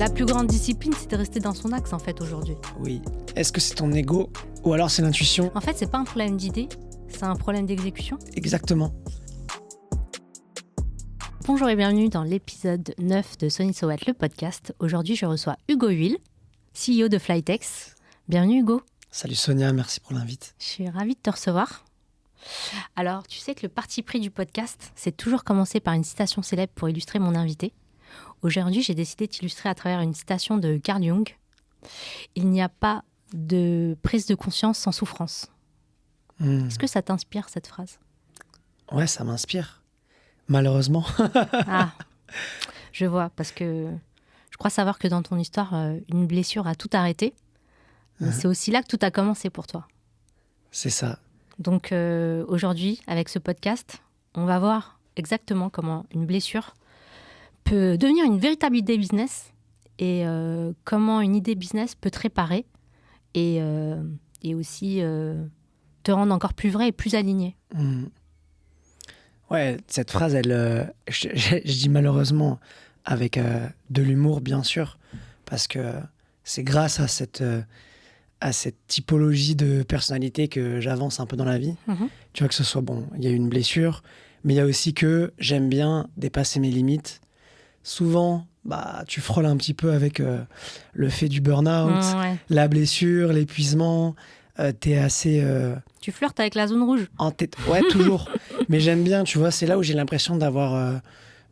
La plus grande discipline, c'est de rester dans son axe, en fait, aujourd'hui. Oui. Est-ce que c'est ton ego ou alors c'est l'intuition? En fait, c'est pas un problème d'idée, c'est un problème d'exécution. Exactement. Bonjour et bienvenue dans l'épisode 9 de Sony So What, le podcast. Aujourd'hui, je reçois Hugo Huil, CEO de Flytex. Bienvenue Hugo. Salut Sonia, merci pour l'invite. Je suis ravie de te recevoir. Alors, tu sais que le parti pris du podcast, c'est toujours commencer par une citation célèbre pour illustrer mon invité. Aujourd'hui, j'ai décidé de t'illustrer à travers une citation de Carl Jung. Il n'y a pas de prise de conscience sans souffrance. Est-ce que ça t'inspire, cette phrase? Ouais, ça m'inspire. Malheureusement. Ah, je vois, parce que je crois savoir que dans ton histoire, une blessure a tout arrêté. Mais c'est aussi là que tout a commencé pour toi. C'est ça. Donc aujourd'hui, avec ce podcast, on va voir exactement comment une blessure peut devenir une véritable idée business et comment une idée business peut te réparer et aussi te rendre encore plus vrai et plus aligné. Ouais, cette phrase, je dis malheureusement avec de l'humour, bien sûr, parce que c'est grâce à cette typologie de personnalité que j'avance un peu dans la vie. Tu vois, que ce soit, bon, il y a eu une blessure, mais il y a aussi que j'aime bien dépasser mes limites. Souvent, tu frôles un petit peu avec le fait du burn-out, la blessure, l'épuisement. T'es assez... Tu flirtes avec la zone rouge. En tête. Ouais, toujours. Mais j'aime bien, tu vois, c'est là où j'ai l'impression d'avoir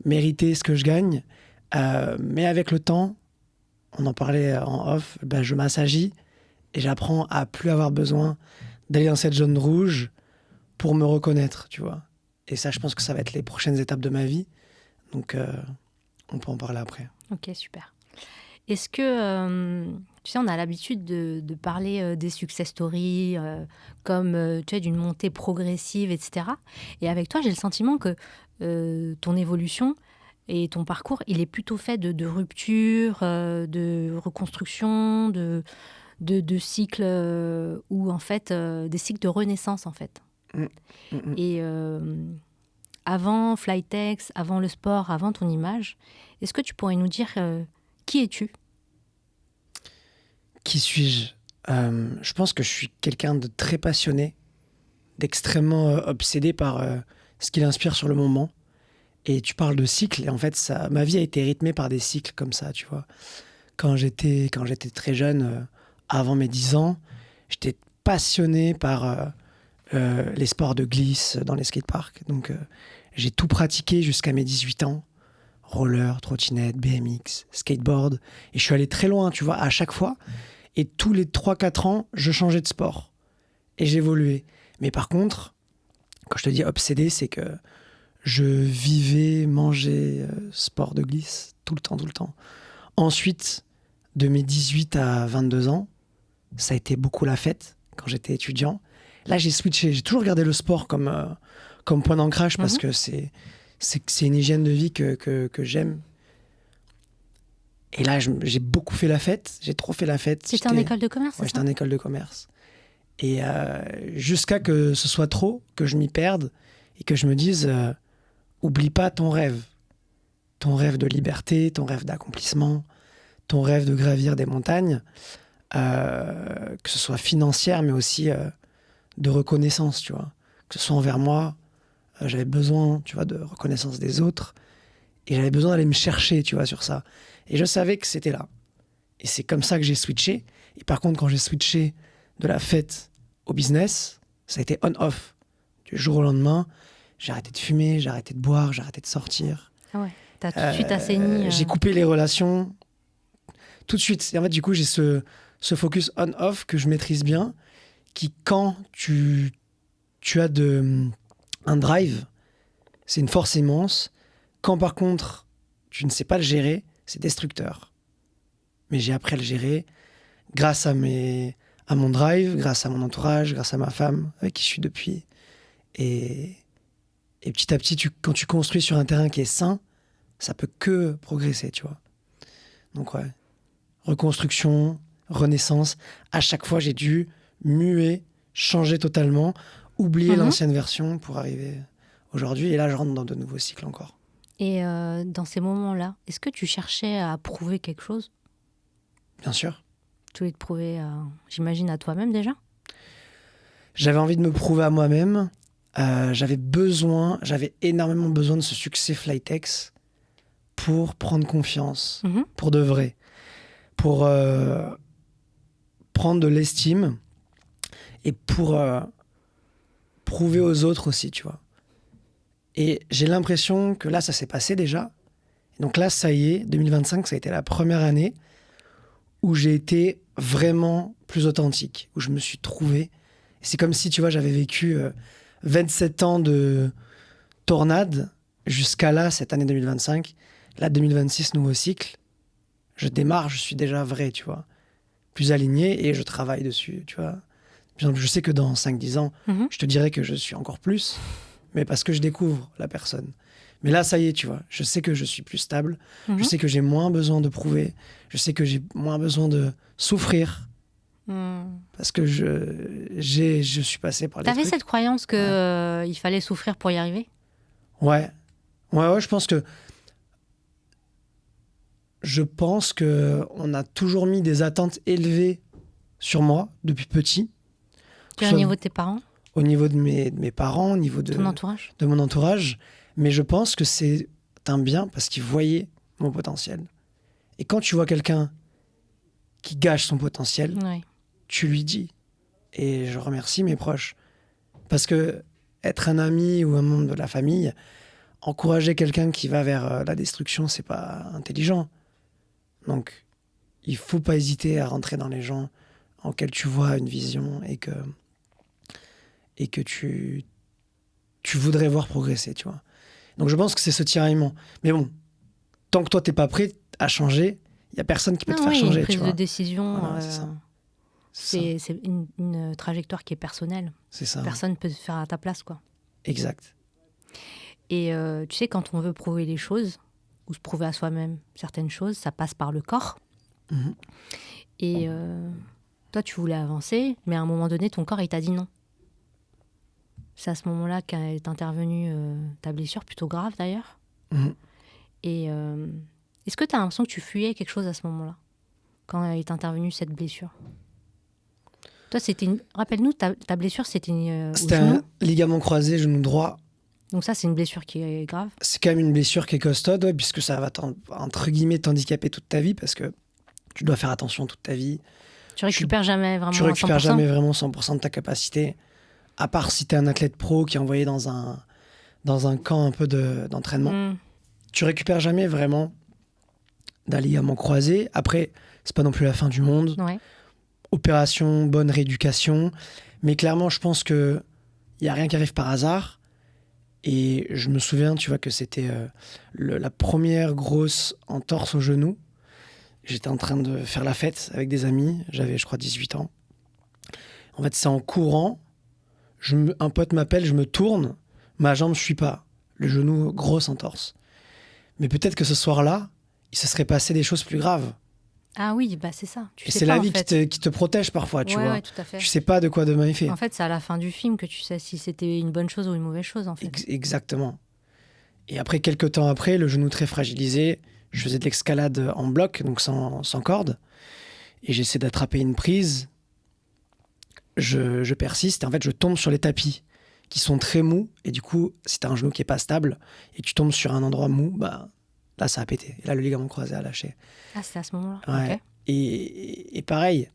mérité ce que je gagne. Mais avec le temps, on en parlait en off, je m'assagis et j'apprends à plus avoir besoin d'aller dans cette zone rouge pour me reconnaître, tu vois. Et ça, je pense que ça va être les prochaines étapes de ma vie. Donc, on peut en parler après. Ok, super. Est-ce que, tu sais, on a l'habitude de parler des success stories, comme tu sais, d'une montée progressive, etc. Et avec toi, j'ai le sentiment que ton évolution et ton parcours, il est plutôt fait de rupture, de reconstruction, de cycles ou en fait des cycles de renaissance en fait. Et avant Flytex, avant le sport, avant ton image, est-ce que tu pourrais nous dire qui es-tu? Qui suis-je? Je pense que je suis quelqu'un de très passionné, d'extrêmement obsédé par ce qui l'inspire sur le moment. Et tu parles de cycles, et en fait, ma vie a été rythmée par des cycles comme ça, tu vois. Quand j'étais très jeune, avant mes 10 ans, j'étais passionné par les sports de glisse dans les skateparks. Donc, j'ai tout pratiqué jusqu'à mes 18 ans. Roller, trottinette, BMX, skateboard. Et je suis allé très loin, tu vois, à chaque fois. Et tous les 3-4 ans, je changeais de sport. Et j'évoluais. Mais par contre, quand je te dis obsédé, c'est que je vivais, mangeais, sport de glisse, tout le temps. Ensuite, de mes 18 à 22 ans, ça a été beaucoup la fête, quand j'étais étudiant. Là, j'ai switché. J'ai toujours gardé le sport comme point d'ancrage parce que c'est une hygiène de vie que j'aime. Et là, j'ai beaucoup fait la fête. J'ai trop fait la fête. C'était en école de commerce, c'est ça? J'étais en école de commerce. Et jusqu'à que ce soit trop, que je m'y perde et que je me dise oublie pas ton rêve. Ton rêve de liberté, ton rêve d'accomplissement, ton rêve de gravir des montagnes, que ce soit financière, mais aussi de reconnaissance, tu vois. Que ce soit envers moi, j'avais besoin, tu vois, de reconnaissance des autres. Et j'avais besoin d'aller me chercher, tu vois, sur ça. Et je savais que c'était là. Et c'est comme ça que j'ai switché. Et par contre, quand j'ai switché de la fête au business, ça a été on-off. Du jour au lendemain, j'ai arrêté de fumer, j'ai arrêté de boire, j'ai arrêté de sortir. Ah ouais, t'as tout de suite assaini. J'ai coupé les relations tout de suite. Et en fait, du coup, j'ai ce focus on-off que je maîtrise bien, qui, quand tu as un drive, c'est une force immense. Quand par contre, tu ne sais pas le gérer, c'est destructeur. Mais j'ai appris à le gérer grâce à mon drive, grâce à mon entourage, grâce à ma femme avec qui je suis depuis. Et petit à petit, quand tu construis sur un terrain qui est sain, ça peut que progresser, tu vois. Donc ouais, reconstruction, renaissance. À chaque fois, j'ai dû muer, changer totalement, oublier l'ancienne version pour arriver aujourd'hui. Et là, je rentre dans de nouveaux cycles encore. Et dans ces moments-là, est-ce que tu cherchais à prouver quelque chose? bien sûr. Tu voulais te prouver, j'imagine, à toi-même déjà. J'avais envie de me prouver à moi-même. J'avais énormément besoin de ce succès Flytex pour prendre confiance, Mhm. pour de vrai, pour prendre de l'estime et pour prouver aux autres aussi, tu vois. Et j'ai l'impression que là, ça s'est passé déjà. Donc là, ça y est, 2025, ça a été la première année où j'ai été vraiment plus authentique, où je me suis trouvé. Et c'est comme si, tu vois, j'avais vécu 27 ans de tornade jusqu'à là, cette année 2025. Là, 2026, nouveau cycle. Je démarre, je suis déjà vrai, tu vois. Plus aligné et je travaille dessus, tu vois. Par exemple, je sais que dans 5-10 ans, Mhm. je te dirais que je suis encore plus, mais parce que je découvre la personne. Mais là, ça y est, tu vois, je sais que je suis plus stable, je Mhm. sais que j'ai moins besoin de prouver, je sais que j'ai moins besoin de souffrir, Mhm. parce que je suis passé par les T'avais trucs. cette croyance que Ouais. il fallait souffrir pour y arriver? Ouais, je pense que on a toujours mis des attentes élevées sur moi depuis petit, Tu que es ce au soit niveau de tes parents, au niveau de mes parents, au niveau ton entourage? de mon entourage, mais je pense que c'est un bien parce qu'ils voyaient mon potentiel. Et quand tu vois quelqu'un qui gâche son potentiel, Oui. tu lui dis. Et je remercie mes proches. Parce que être un ami ou un membre de la famille, encourager quelqu'un qui va vers la destruction, c'est pas intelligent. Donc, il faut pas hésiter à rentrer dans les gens en quels tu vois une vision et que tu voudrais voir progresser, tu vois. Donc, je pense que c'est ce tiraillement. Mais bon, tant que toi, t'es pas prêt à changer, il y a personne qui peut te Non, faire oui, une changer, tu prise de vois. décision, Voilà, c'est ça. C'est ça. c'est une trajectoire qui est personnelle. C'est ça. Personne ne peut se faire à ta place, quoi. Exact. Et tu sais, quand on veut prouver les choses, ou se prouver à soi-même certaines choses, ça passe par le corps. Mhm. Et toi, tu voulais avancer, mais à un moment donné, ton corps, il t'a dit non. C'est à ce moment-là qu'est intervenue ta blessure, plutôt grave d'ailleurs. Mhm. Et est-ce que tu as l'impression que tu fuyais quelque chose à ce moment-là, quand est intervenue cette blessure? Toi, rappelle-nous, ta blessure, c'était au C'était un genou. ligament croisé, genou droit. Donc ça, c'est une blessure qui est grave. C'est quand même une blessure qui est costaud, ouais, puisque ça va entre guillemets t'handicaper toute ta vie, parce que tu dois faire attention toute ta vie. Tu Tu, récupères jamais tu vraiment à récupères 100%. jamais vraiment 100% de ta capacité, à part si t'es un athlète pro qui est envoyé dans un camp un peu d'entraînement. Hmm. Tu récupères jamais vraiment d'un ligament croisé. Après, c'est pas non plus la fin du monde. Ouais. Opération, bonne rééducation. Mais clairement, je pense que il y a rien qui arrive par hasard. Et je me souviens, tu vois, que c'était la première grosse entorse au genou. J'étais en train de faire la fête avec des amis. J'avais, je crois, 18 ans. En fait, c'est en courant. Un pote m'appelle, je me tourne. Ma jambe ne suit pas. Le genou, grosse entorse. Mais peut-être que ce soir-là, il se serait passé des choses plus graves. Ah oui, bah c'est ça. Tu Et sais c'est pas, la en vie fait. qui te protège parfois, tu Ouais, vois. ouais, tout à fait. Tu sais pas de quoi demain est fait. En fait, c'est à la fin du film que tu sais si c'était une bonne chose ou une mauvaise chose, en fait. Exactement. Et après, quelques temps après, le genou très fragilisé, je faisais de l'escalade en bloc, donc sans corde. Et j'essaie d'attraper une prise. Je persiste. Et en fait, je tombe sur les tapis qui sont très mous. Et du coup, si t'as un genou qui est pas stable et que tu tombes sur un endroit mou, bah là, ça a pété. Et là, le ligament croisé a lâché. Ah, c'était à ce moment-là. Ouais. Ok. Et pareil,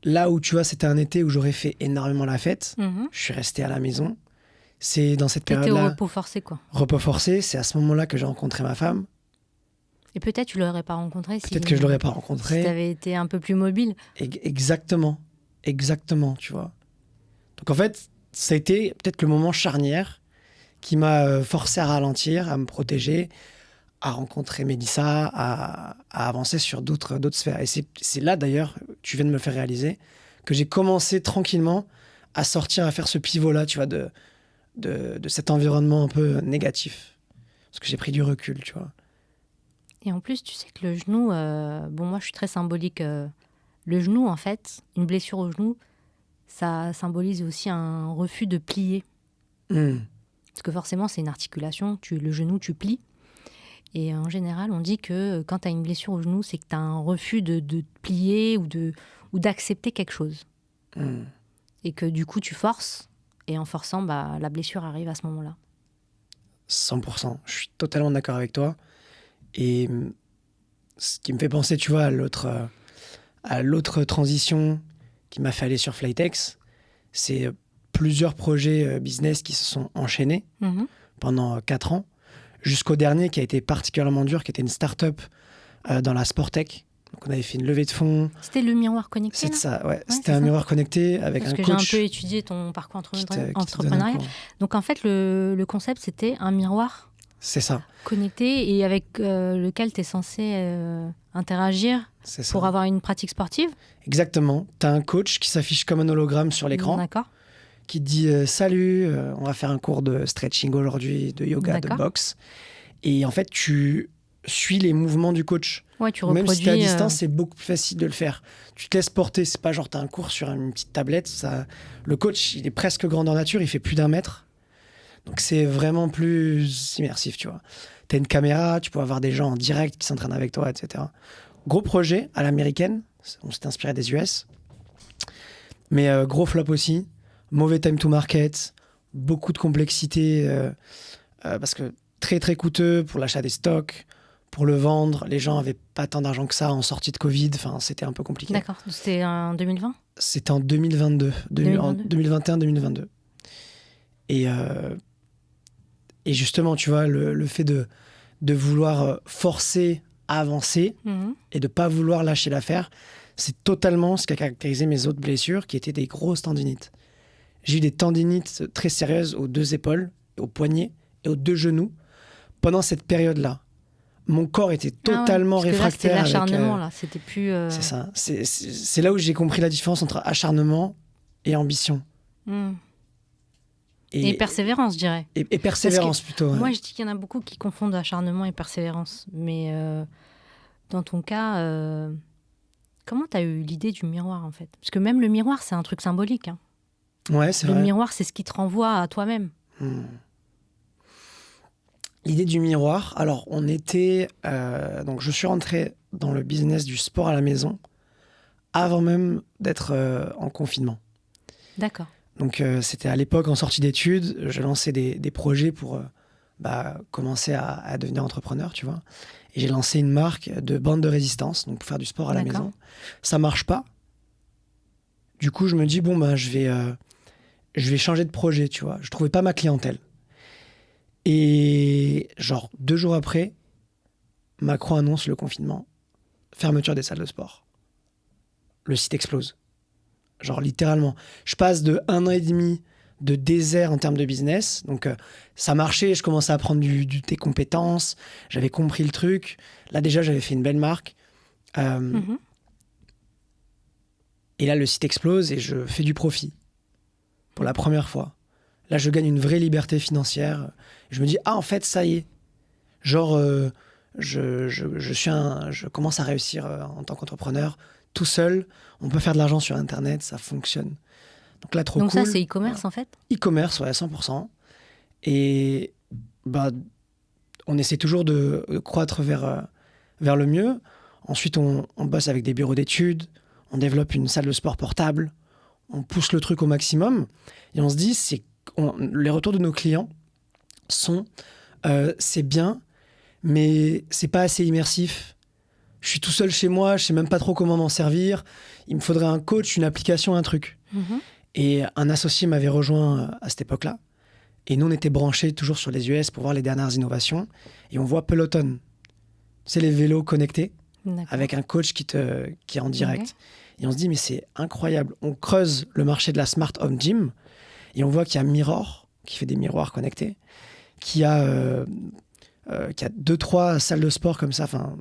là où tu vois, c'était un été où j'aurais fait énormément la fête. Mhm. Je suis resté à la maison. C'est dans cette T'étais au période-là, repos forcé, quoi. repos forcé. C'est à ce moment-là que j'ai rencontré ma femme. Et peut-être tu l'aurais pas rencontré Peut-être que je l'aurais pas si rencontré. t'avais été un peu plus mobile. Exactement. Exactement, tu vois. Donc en fait, ça a été peut-être le moment charnière qui m'a forcé à ralentir, à me protéger, à rencontrer Mélissa, à avancer sur d'autres sphères. Et c'est là d'ailleurs, tu viens de me le faire réaliser, que j'ai commencé tranquillement à sortir, à faire ce pivot-là, tu vois, de cet environnement un peu négatif. Parce que j'ai pris du recul, tu vois. Et en plus, tu sais que le genou, bon, moi je suis très symbolique. Le genou, en fait, une blessure au genou, ça symbolise aussi un refus de plier. Hmm. Parce que forcément, c'est une articulation. Le genou, tu plies. Et en général, on dit que quand tu as une blessure au genou, c'est que tu as un refus de te plier ou d'accepter quelque chose. Hmm. Et que du coup, tu forces. Et en forçant, la blessure arrive à ce moment-là. 100%. Je suis totalement d'accord avec toi. Et ce qui me fait penser, tu vois, à l'autre transition qui m'a fait aller sur Flytex, c'est plusieurs projets business qui se sont enchaînés Mhm. pendant 4 ans, jusqu'au dernier qui a été particulièrement dur, qui était une start-up dans la Sportech. Donc on avait fait une levée de fonds. C'était le miroir connecté, C'est là? ça, ouais. C'était c'est un ça. miroir connecté avec Parce un que j'ai un peu coach étudié ton parcours qui te donne un entrepreneurial. cours. Donc en fait, le concept, c'était un miroir C'est ça, connecté et avec lequel tu es censé interagir c'est pour ça. avoir une pratique sportive. Exactement. Tu as un coach qui s'affiche comme un hologramme sur l'écran, D'accord. qui te dit salut, on va faire un cours de stretching aujourd'hui, de yoga, de D'accord. boxe. Et en fait, tu suis les mouvements du coach. Ouais, tu Même si tu es à reproduis. distance, c'est beaucoup plus facile de le faire. Tu te laisses porter. C'est pas genre tu as un cours sur une petite tablette. Ça... Le coach, il est presque grandeur nature, il fait plus d'1 mètre. Donc c'est vraiment plus immersif, tu vois. Tu as une caméra, tu peux avoir des gens en direct qui s'entraînent avec toi, etc. Gros projet à l'américaine. On s'est inspiré des US. Mais gros flop aussi. Mauvais time to market. Beaucoup de complexité. Parce que très très coûteux pour l'achat des stocks, pour le vendre. Les gens n'avaient pas tant d'argent que ça en sortie de Covid. Enfin, c'était un peu compliqué. D'accord. C'était en 2020? C'était en 2022. 2022. 2021-2022. Et justement, tu vois, le fait de vouloir forcer à avancer Mhm. et de ne pas vouloir lâcher l'affaire, c'est totalement ce qui a caractérisé mes autres blessures, qui étaient des grosses tendinites. J'ai eu des tendinites très sérieuses aux 2 épaules, aux poignets et aux 2 genoux pendant cette période-là. Mon corps était totalement Parce que là, c'était réfractaire. de l'acharnement, là. C'était plus. C'est ça. C'est là où j'ai compris la différence entre acharnement et ambition. Mhm. Et persévérance, je dirais. Et persévérance plutôt. Ouais. Moi, je dis qu'il y en a beaucoup qui confondent acharnement et persévérance. Mais dans ton cas, comment tu as eu l'idée du miroir, en fait? Parce que même le miroir, c'est un truc symbolique. Hein. Ouais, c'est Le vrai. miroir, c'est ce qui te renvoie à toi-même. L'idée du miroir, alors on était... donc je suis rentré dans le business du sport à la maison avant même d'être en confinement. D'accord. Donc c'était à l'époque en sortie d'études, je lançais des projets pour commencer à devenir entrepreneur, tu vois. Et j'ai lancé une marque de bande de résistance, donc pour faire du sport à la D'accord. maison. Ça marche pas. Du coup, je me dis, je vais changer de projet, tu vois. Je trouvais pas ma clientèle. Et genre 2 jours après, Macron annonce le confinement, fermeture des salles de sport. Le site explose. Genre littéralement. Je passe de 1 an et demi de désert en termes de business. Donc ça marchait, je commençais à prendre des compétences, j'avais compris le truc. Là déjà, j'avais fait une belle marque. Mhm. Et là, le site explose et je fais du profit. Pour la première fois. Là, je gagne une vraie liberté financière. Je me dis, en fait, ça y est. Genre, je commence à réussir en tant qu'entrepreneur, tout seul. On peut faire de l'argent sur Internet, ça fonctionne. Donc là, trop Donc cool. ça, c'est e-commerce, en fait? E-commerce, ouais, 100%. Et on essaie toujours de croître vers le mieux. Ensuite, on bosse avec des bureaux d'études, on développe une salle de sport portable, on pousse le truc au maximum. Et on se dit, les retours de nos clients sont c'est bien, mais c'est pas assez immersif. Je suis tout seul chez moi, je sais même pas trop comment m'en servir. Il me faudrait un coach, une application, un truc. Mhm. Et un associé m'avait rejoint à cette époque-là. Et nous, on était branchés toujours sur les US pour voir les dernières innovations. Et on voit Peloton. C'est les vélos connectés D'accord. avec un coach qui est en direct. Ok. Et on se dit, mais c'est incroyable. On creuse le marché de la Smart Home Gym et on voit qu'il y a Mirror, qui fait des miroirs connectés, qui a 2-3 salles de sport comme ça, enfin,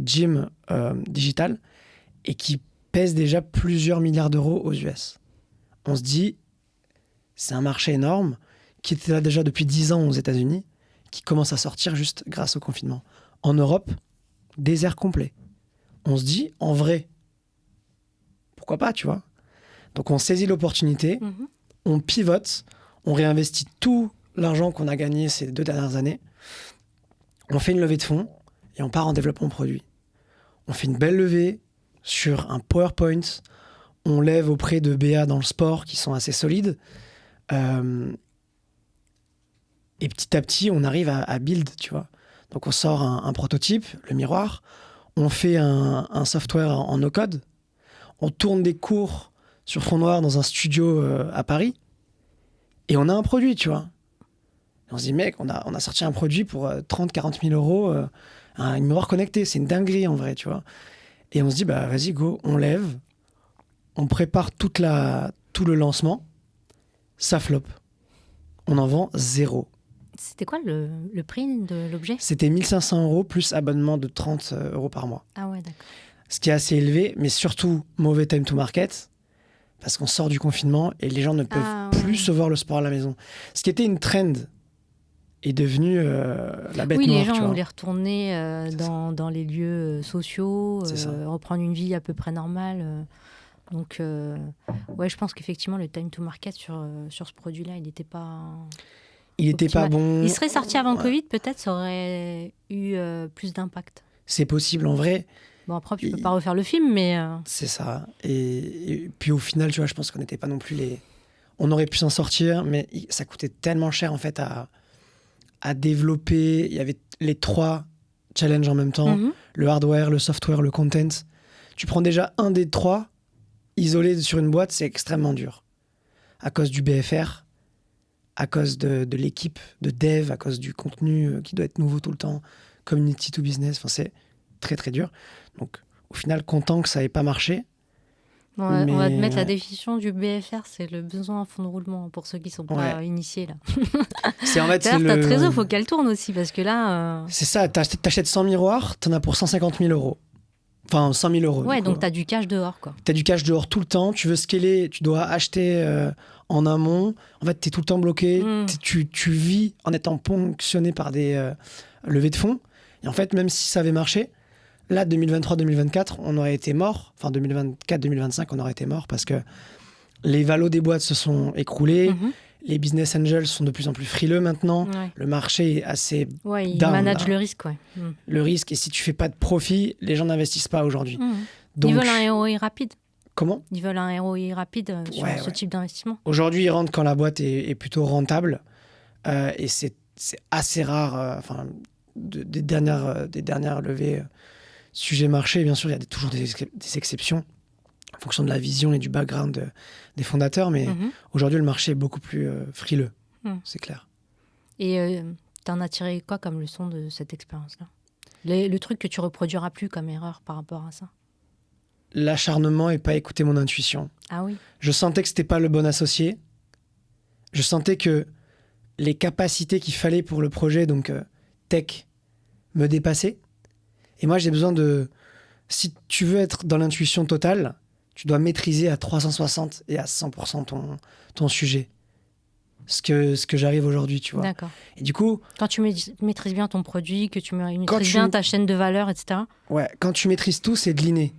gym digital, et qui pèse déjà plusieurs milliards d'euros aux US. On se dit, c'est un marché énorme, qui était là déjà depuis 10 ans aux États-Unis, qui commence à sortir juste grâce au confinement. En Europe, désert complet. On se dit, en vrai, pourquoi pas, tu vois? Donc on saisit l'opportunité, Mhm. on pivote, on réinvestit tout l'argent qu'on a gagné ces 2 dernières années. On fait une levée de fonds et on part en développement produit. On fait une belle levée sur un PowerPoint. On lève auprès de BA dans le sport qui sont assez solides. Et petit à petit, on arrive à build, tu vois. Donc on sort un prototype, le miroir. On fait un software en no-code. On tourne des cours sur fond noir dans un studio à Paris. Et on a un produit, tu vois. Et on se dit, mec, on a sorti un produit pour 30-40 000 euros, un miroir connecté. C'est une dinguerie, en vrai, tu vois. Et on se dit, bah vas-y, go, on lève. On prépare tout le lancement. Ça floppe. On en vend 0. C'était quoi le prix de l'objet? C'était 1 500 euros plus abonnement de 30 euros par mois. Ah ouais, d'accord. Ce qui est assez élevé, mais surtout mauvais time to market, parce qu'on sort du confinement et les gens ne peuvent plus se voir le sport à la maison. Ce qui était une trend est devenu la bête noire. Oui, les gens tu vois. voulaient retourner dans les lieux sociaux, reprendre une vie à peu près normale. Donc, ouais, je pense qu'effectivement, le time to market sur ce produit-là, il n'était pas... Il n'était pas bon. Il serait sorti avant Covid, peut-être, ça aurait eu plus d'impact. C'est possible, en vrai. Bon, après, tu peux pas refaire le film, mais... C'est ça. Et puis au final, tu vois, je pense qu'on n'était pas non plus les... On aurait pu s'en sortir, mais ça coûtait tellement cher, en fait, à développer. Il y avait les 3 challenges en même temps. Le hardware, le software, le content. Tu prends déjà un des 3, isolé sur une boîte, c'est extrêmement dur. À cause du BFR, à cause de l'équipe de dev, à cause du contenu qui doit être nouveau tout le temps, community to business, enfin, c'est très très dur. Donc au final, content que ça n'ait pas marché. On va te mettre la définition du BFR, c'est le besoin en fond de roulement, pour ceux qui ne sont pas initiés. Là. C'est en fait, ta trésor, il faut qu'elle tourne aussi, parce que là... C'est ça, t'achètes 100 miroirs, t'en as pour 150 000 euros. Enfin, 100 000 euros. Ouais, donc t'as du cash dehors, quoi. T'as du cash dehors tout le temps, tu veux scaler, tu dois acheter en amont. En fait, t'es tout le temps bloqué, tu vis en étant ponctionné par des levées de fonds. Et en fait, même si ça avait marché, là, 2023-2024, on aurait été mort. Enfin, 2024-2025, on aurait été mort parce que les valos des boîtes se sont écroulés. Les business angels sont de plus en plus frileux maintenant. Ouais. Le marché est assez ils down, managent le risque, ouais. Le risque, et si tu fais pas de profit, les gens n'investissent pas aujourd'hui. Donc, ils veulent un ROI rapide. Comment ? Ils veulent un ROI rapide sur ce type d'investissement. Aujourd'hui, ils rentrent quand la boîte est plutôt rentable. Et c'est assez rare. Des dernières levées sujet marché, bien sûr, il y a toujours des exceptions en fonction de la vision et du background des fondateurs, mais aujourd'hui, le marché est beaucoup plus frileux, c'est clair. Et t'en as tiré quoi comme leçon de cette expérience-là ? Le truc que tu reproduiras plus comme erreur par rapport à ça ? L'acharnement et pas écouter mon intuition. Ah oui. Je sentais que c'était pas le bon associé. Je sentais que les capacités qu'il fallait pour le projet, donc tech, me dépassaient. Et moi, j'ai besoin de... Si tu veux être dans l'intuition totale, tu dois maîtriser à 360 et à 100% ton sujet. Ce que j'arrive aujourd'hui, tu vois. D'accord. Et du coup... Quand tu maîtrises bien ton produit, que tu maîtrises bien ta chaîne de valeur, etc. Ouais, quand tu maîtrises tout, c'est de l'inné.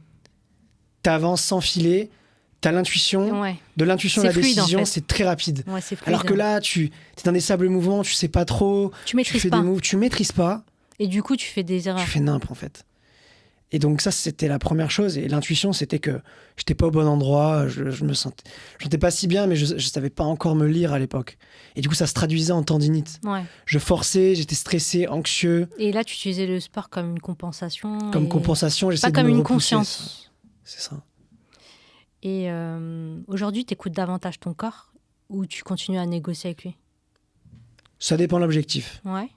T'avances sans filet, t'as l'intuition. Ouais. De l'intuition à la fluide, décision, en fait. c'est très rapide. Ouais, c'est fluide, alors que là, t'es dans des sables mouvants, tu sais pas trop. Tu maîtrises fais pas. Des moves, tu maîtrises pas. Et du coup, tu fais des erreurs. Tu fais nimp, en fait. Et donc ça, c'était la première chose. Et l'intuition, c'était que j'étais pas au bon endroit. Je me sentais pas si bien, mais je savais pas encore me lire à l'époque. Et du coup, ça se traduisait en tendinite. Ouais. Je forçais, j'étais stressé, anxieux. Et là, tu utilisais le sport comme une compensation. Comme compensation, j'essayais de me repousser. Pas repousser. Comme une conscience. C'est ça. Et aujourd'hui, tu écoutes davantage ton corps ou tu continues à négocier avec lui ? Ça dépend de l'objectif. Ouais.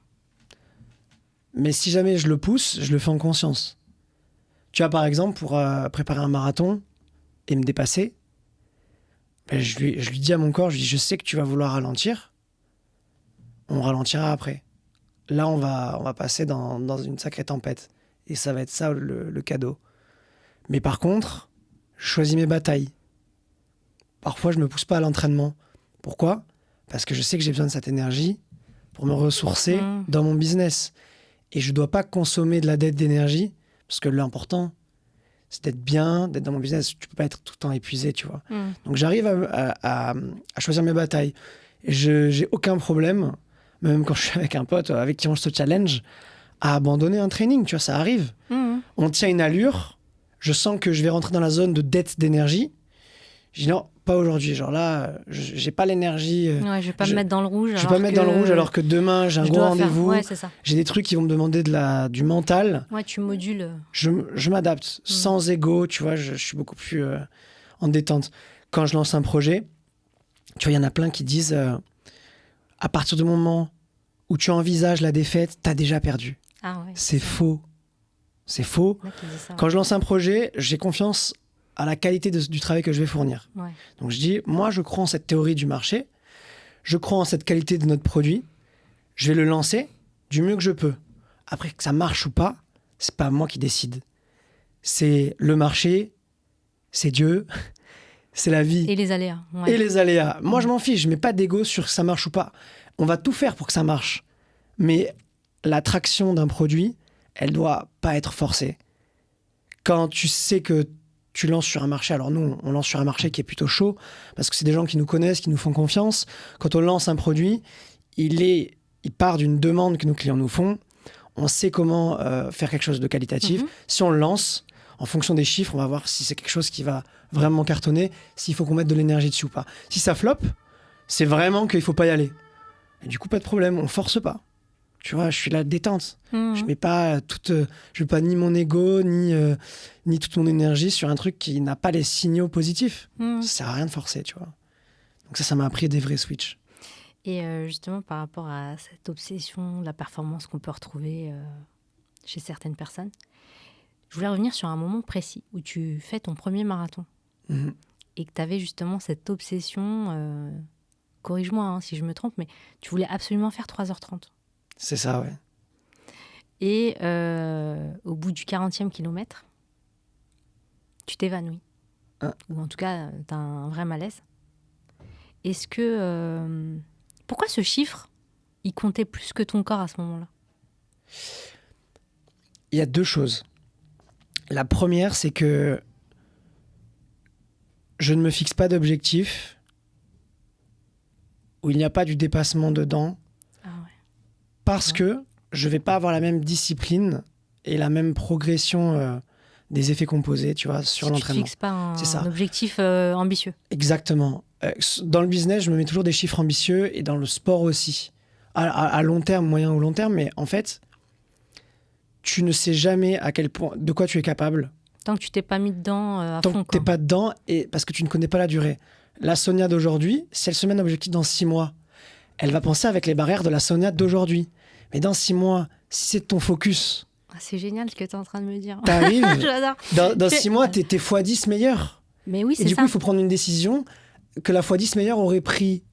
Mais si jamais je le pousse, je le fais en conscience. Tu vois, par exemple, pour préparer un marathon et me dépasser, ben je lui dis à mon corps, je lui dis, je sais que tu vas vouloir ralentir, on ralentira après. Là, on va passer dans une sacrée tempête. Et ça va être ça le cadeau. Mais par contre, je choisis mes batailles. Parfois, je me pousse pas à l'entraînement. Pourquoi ? Parce que je sais que j'ai besoin de cette énergie pour me ressourcer dans mon business. Et je dois pas consommer de la dette d'énergie, parce que l'important, c'est d'être bien, d'être dans mon business. Tu peux pas être tout le temps épuisé, tu vois. Donc j'arrive à choisir mes batailles. Et j'ai aucun problème, même quand je suis avec un pote avec qui on se challenge, à abandonner un training, tu vois, ça arrive. On tient une allure, je sens que je vais rentrer dans la zone de dette d'énergie. Je dis non, pas aujourd'hui. Genre là, j'ai pas l'énergie. Ouais, je vais pas me mettre dans le rouge. Je vais pas me mettre dans le rouge alors que demain, j'ai un gros rendez-vous. Ouais, c'est ça. J'ai des trucs qui vont me demander du mental. Ouais, tu modules. Je m'adapte sans ego, tu vois, je suis beaucoup plus en détente. Quand je lance un projet, tu vois, il y en a plein qui disent à partir du moment où tu envisages la défaite, t'as déjà perdu. Ah ouais. C'est faux. C'est faux. Ça, Quand je lance un projet, j'ai confiance à la qualité du travail que je vais fournir. Ouais. Donc je dis, moi je crois en cette théorie du marché, je crois en cette qualité de notre produit, je vais le lancer du mieux que je peux. Après que ça marche ou pas, c'est pas moi qui décide. C'est le marché, c'est Dieu, c'est la vie. Et les aléas. Ouais. Et les aléas. Moi je m'en fiche, je mets pas d'ego sur si ça marche ou pas. On va tout faire pour que ça marche. Mais l'attraction d'un produit, elle doit pas être forcée. Quand tu sais que tu lances sur un marché, alors nous, on lance sur un marché qui est plutôt chaud, parce que c'est des gens qui nous connaissent, qui nous font confiance. Quand on lance un produit, il part d'une demande que nos clients nous font. On sait comment faire quelque chose de qualitatif. Si on le lance, en fonction des chiffres, on va voir si c'est quelque chose qui va vraiment cartonner, s'il faut qu'on mette de l'énergie dessus ou pas. Si ça floppe, c'est vraiment qu'il faut pas y aller. Et du coup, pas de problème, on force pas. Tu vois, je suis là détente. Je mets pas je mets pas ni mon ego ni toute mon énergie sur un truc qui n'a pas les signaux positifs. Ça sert à rien de forcer, tu vois. Donc ça m'a appris des vrais switches. Et justement, par rapport à cette obsession de la performance qu'on peut retrouver chez certaines personnes, je voulais revenir sur un moment précis où tu fais ton premier marathon et que tu avais justement cette obsession, corrige-moi hein, si je me trompe, mais tu voulais absolument faire 3h30. C'est ça, ouais. Et au bout du 40e kilomètre, tu t'évanouis. Ou en tout cas, tu as un vrai malaise. Est-ce que... pourquoi ce chiffre, il comptait plus que ton corps à ce moment-là? Il y a deux choses. La première, c'est que je ne me fixe pas d'objectif où il n'y a pas du dépassement dedans. Parce que je ne vais pas avoir la même discipline et la même progression des effets composés, tu vois, sur l'entraînement. Tu ne fixes pas un objectif ambitieux. Exactement. Dans le business, je me mets toujours des chiffres ambitieux et dans le sport aussi. À long terme, moyen ou long terme, mais en fait, tu ne sais jamais à quel point, de quoi tu es capable. Tant que tu t'es pas mis dedans à fond. Tant que tu n'es pas dedans, et parce que tu ne connais pas la durée. La Sonia d'aujourd'hui, si elle se met un objectif dans 6 mois, elle va penser avec les barrières de la Sonia d'aujourd'hui. Mais dans 6 mois, si c'est ton focus... c'est génial ce que tu es en train de me dire. T'arrives, J'adore. dans 6 mois, t'es x10 meilleur. Mais oui, c'est ça. Et du ça. coup, il faut prendre une décision que la x10 meilleur aurait pris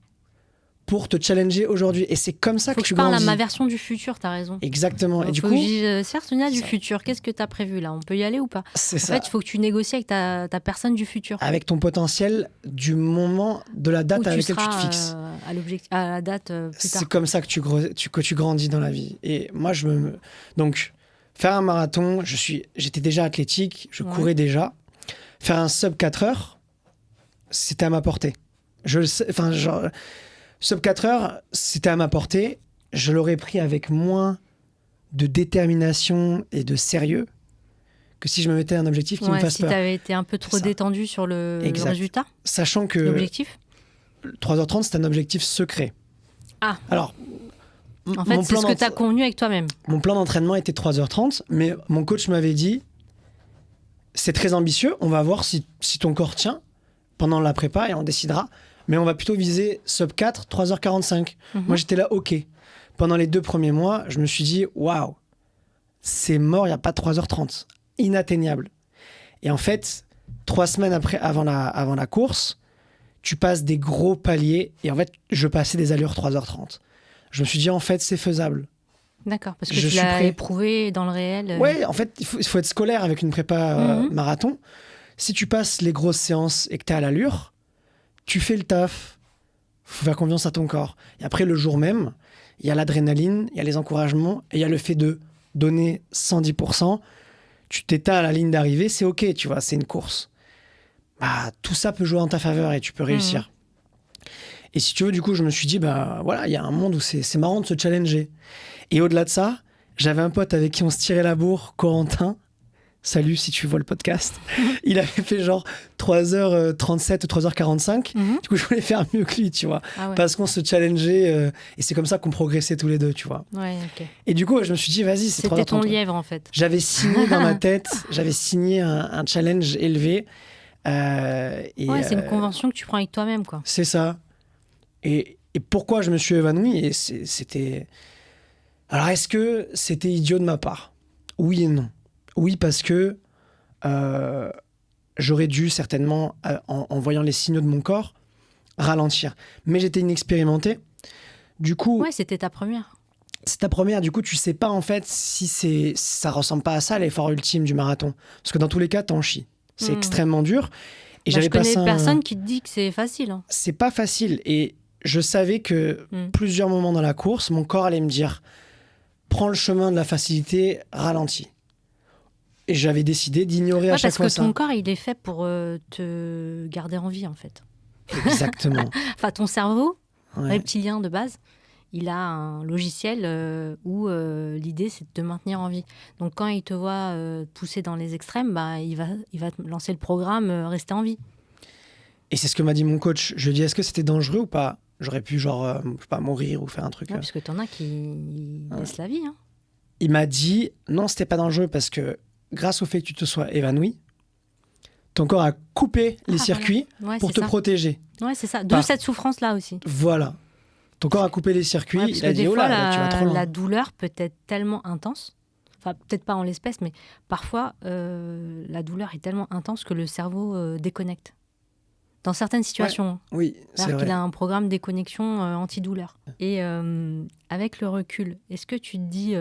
pour te challenger aujourd'hui. Et c'est comme ça que tu grandis. Faut que je parle à ma version du futur, t'as raison. Exactement. Donc, et du coup... certes, Sonia du futur, qu'est-ce que t'as prévu là? On peut y aller ou pas? C'est ça. En fait, il faut que tu négocies avec ta personne du futur. Avec ton potentiel du moment, de la date avec laquelle tu te fixes. À la date plus tard. C'est comme ça que tu grandis dans la vie. Et moi, donc, faire un marathon, j'étais déjà athlétique, je courais déjà. Faire un sub 4 heures, c'était à ma portée. Sub 4 heures, c'était à ma portée. Je l'aurais pris avec moins de détermination et de sérieux que si je me mettais un objectif qui me fasse peur. Si tu avais été un peu trop détendu sur le résultat. Sachant que l'objectif 3h30, c'est un objectif secret. Ah. Alors, en fait, c'est ce que tu as convenu avec toi-même. Mon plan d'entraînement était 3h30, mais mon coach m'avait dit c'est très ambitieux, on va voir si ton corps tient pendant la prépa et on décidera. Mais on va plutôt viser sub 4, 3h45. Moi, j'étais là, OK. Pendant les 2 premiers mois, je me suis dit, waouh, c'est mort, il n'y a pas 3h30. Inatteignable. Et en fait, 3 semaines avant la course, tu passes des gros paliers. Et en fait, je passais des allures 3h30. Je me suis dit, en fait, c'est faisable. D'accord, parce que tu l'as éprouvé dans le réel. Ouais, en fait, il faut être scolaire avec une prépa marathon. Si tu passes les grosses séances et que tu es à l'allure, tu fais le taf, faut faire confiance à ton corps. Et après, le jour même, il y a l'adrénaline, il y a les encouragements, et il y a le fait de donner 110%. Tu t'éteins à la ligne d'arrivée, c'est OK, tu vois, c'est une course. Bah, tout ça peut jouer en ta faveur et tu peux réussir. Et si tu veux, du coup, je me suis dit, bah voilà, il y a un monde où c'est marrant de se challenger. Et au-delà de ça, J'avais un pote avec qui on se tirait la bourre, Corentin. Salut si tu vois le podcast. Il avait fait genre 3h37 ou 3h45. Du coup, je voulais faire mieux que lui, tu vois. Ah ouais. Parce qu'on se challengeait et c'est comme ça qu'on progressait tous les deux, tu vois. Ouais, ok. Et du coup, je me suis dit, vas-y, c'est C'était 3h30. ton lièvre, en fait. J'avais signé dans ma tête, j'avais signé un challenge élevé. Ouais, c'est une convention que tu prends avec toi-même, quoi. C'est ça. Et pourquoi je me suis évanoui et c'était... Alors, est-ce que c'était idiot de ma part? Oui et non. Oui, parce que j'aurais dû certainement, en voyant les signaux de mon corps, ralentir. Mais j'étais inexpérimenté. Du coup, Ouais, c'était ta première. c'est ta première. Du coup, tu sais pas en fait si ça ressemble pas à ça l'effort ultime du marathon. Parce que dans tous les cas, t'en chies. C'est extrêmement dur. Et Je connais passé personne qui te dit que c'est facile. Hein. C'est pas facile. Et je savais que plusieurs moments dans la course, mon corps allait me dire prends le chemin de la facilité, ralentis. Et j'avais décidé d'ignorer à chaque fois ça. Parce que ton corps, il est fait pour te garder en vie, en fait. Exactement. Enfin, ton cerveau, Ouais. reptilien de base, il a un logiciel où l'idée, c'est de te maintenir en vie. Donc, quand il te voit pousser dans les extrêmes, bah, il va te lancer le programme rester en vie. Et c'est ce que m'a dit mon coach. Je lui ai dit, est-ce que c'était dangereux ou pas? J'aurais pu, genre, je sais pas, mourir ou faire un truc. Ouais, parce que t'en as qui laissent la vie. Hein. Il m'a dit, non, c'était pas dangereux parce que grâce au fait que tu te sois évanoui, ton corps a coupé les circuits voilà. pour te protéger. Ouais, c'est ça. D'où cette souffrance-là aussi. Voilà. Ton corps a coupé les circuits. Ouais, parce il que a dit, des oh fois, là, tu vas trop loin. la douleur peut être tellement intense. Enfin, peut-être pas en l'espèce, mais parfois, la douleur est tellement intense que le cerveau déconnecte. Dans certaines situations. Ouais, oui, c'est vrai. Il a un programme déconnexion antidouleur. Et avec le recul, est-ce que tu te dis,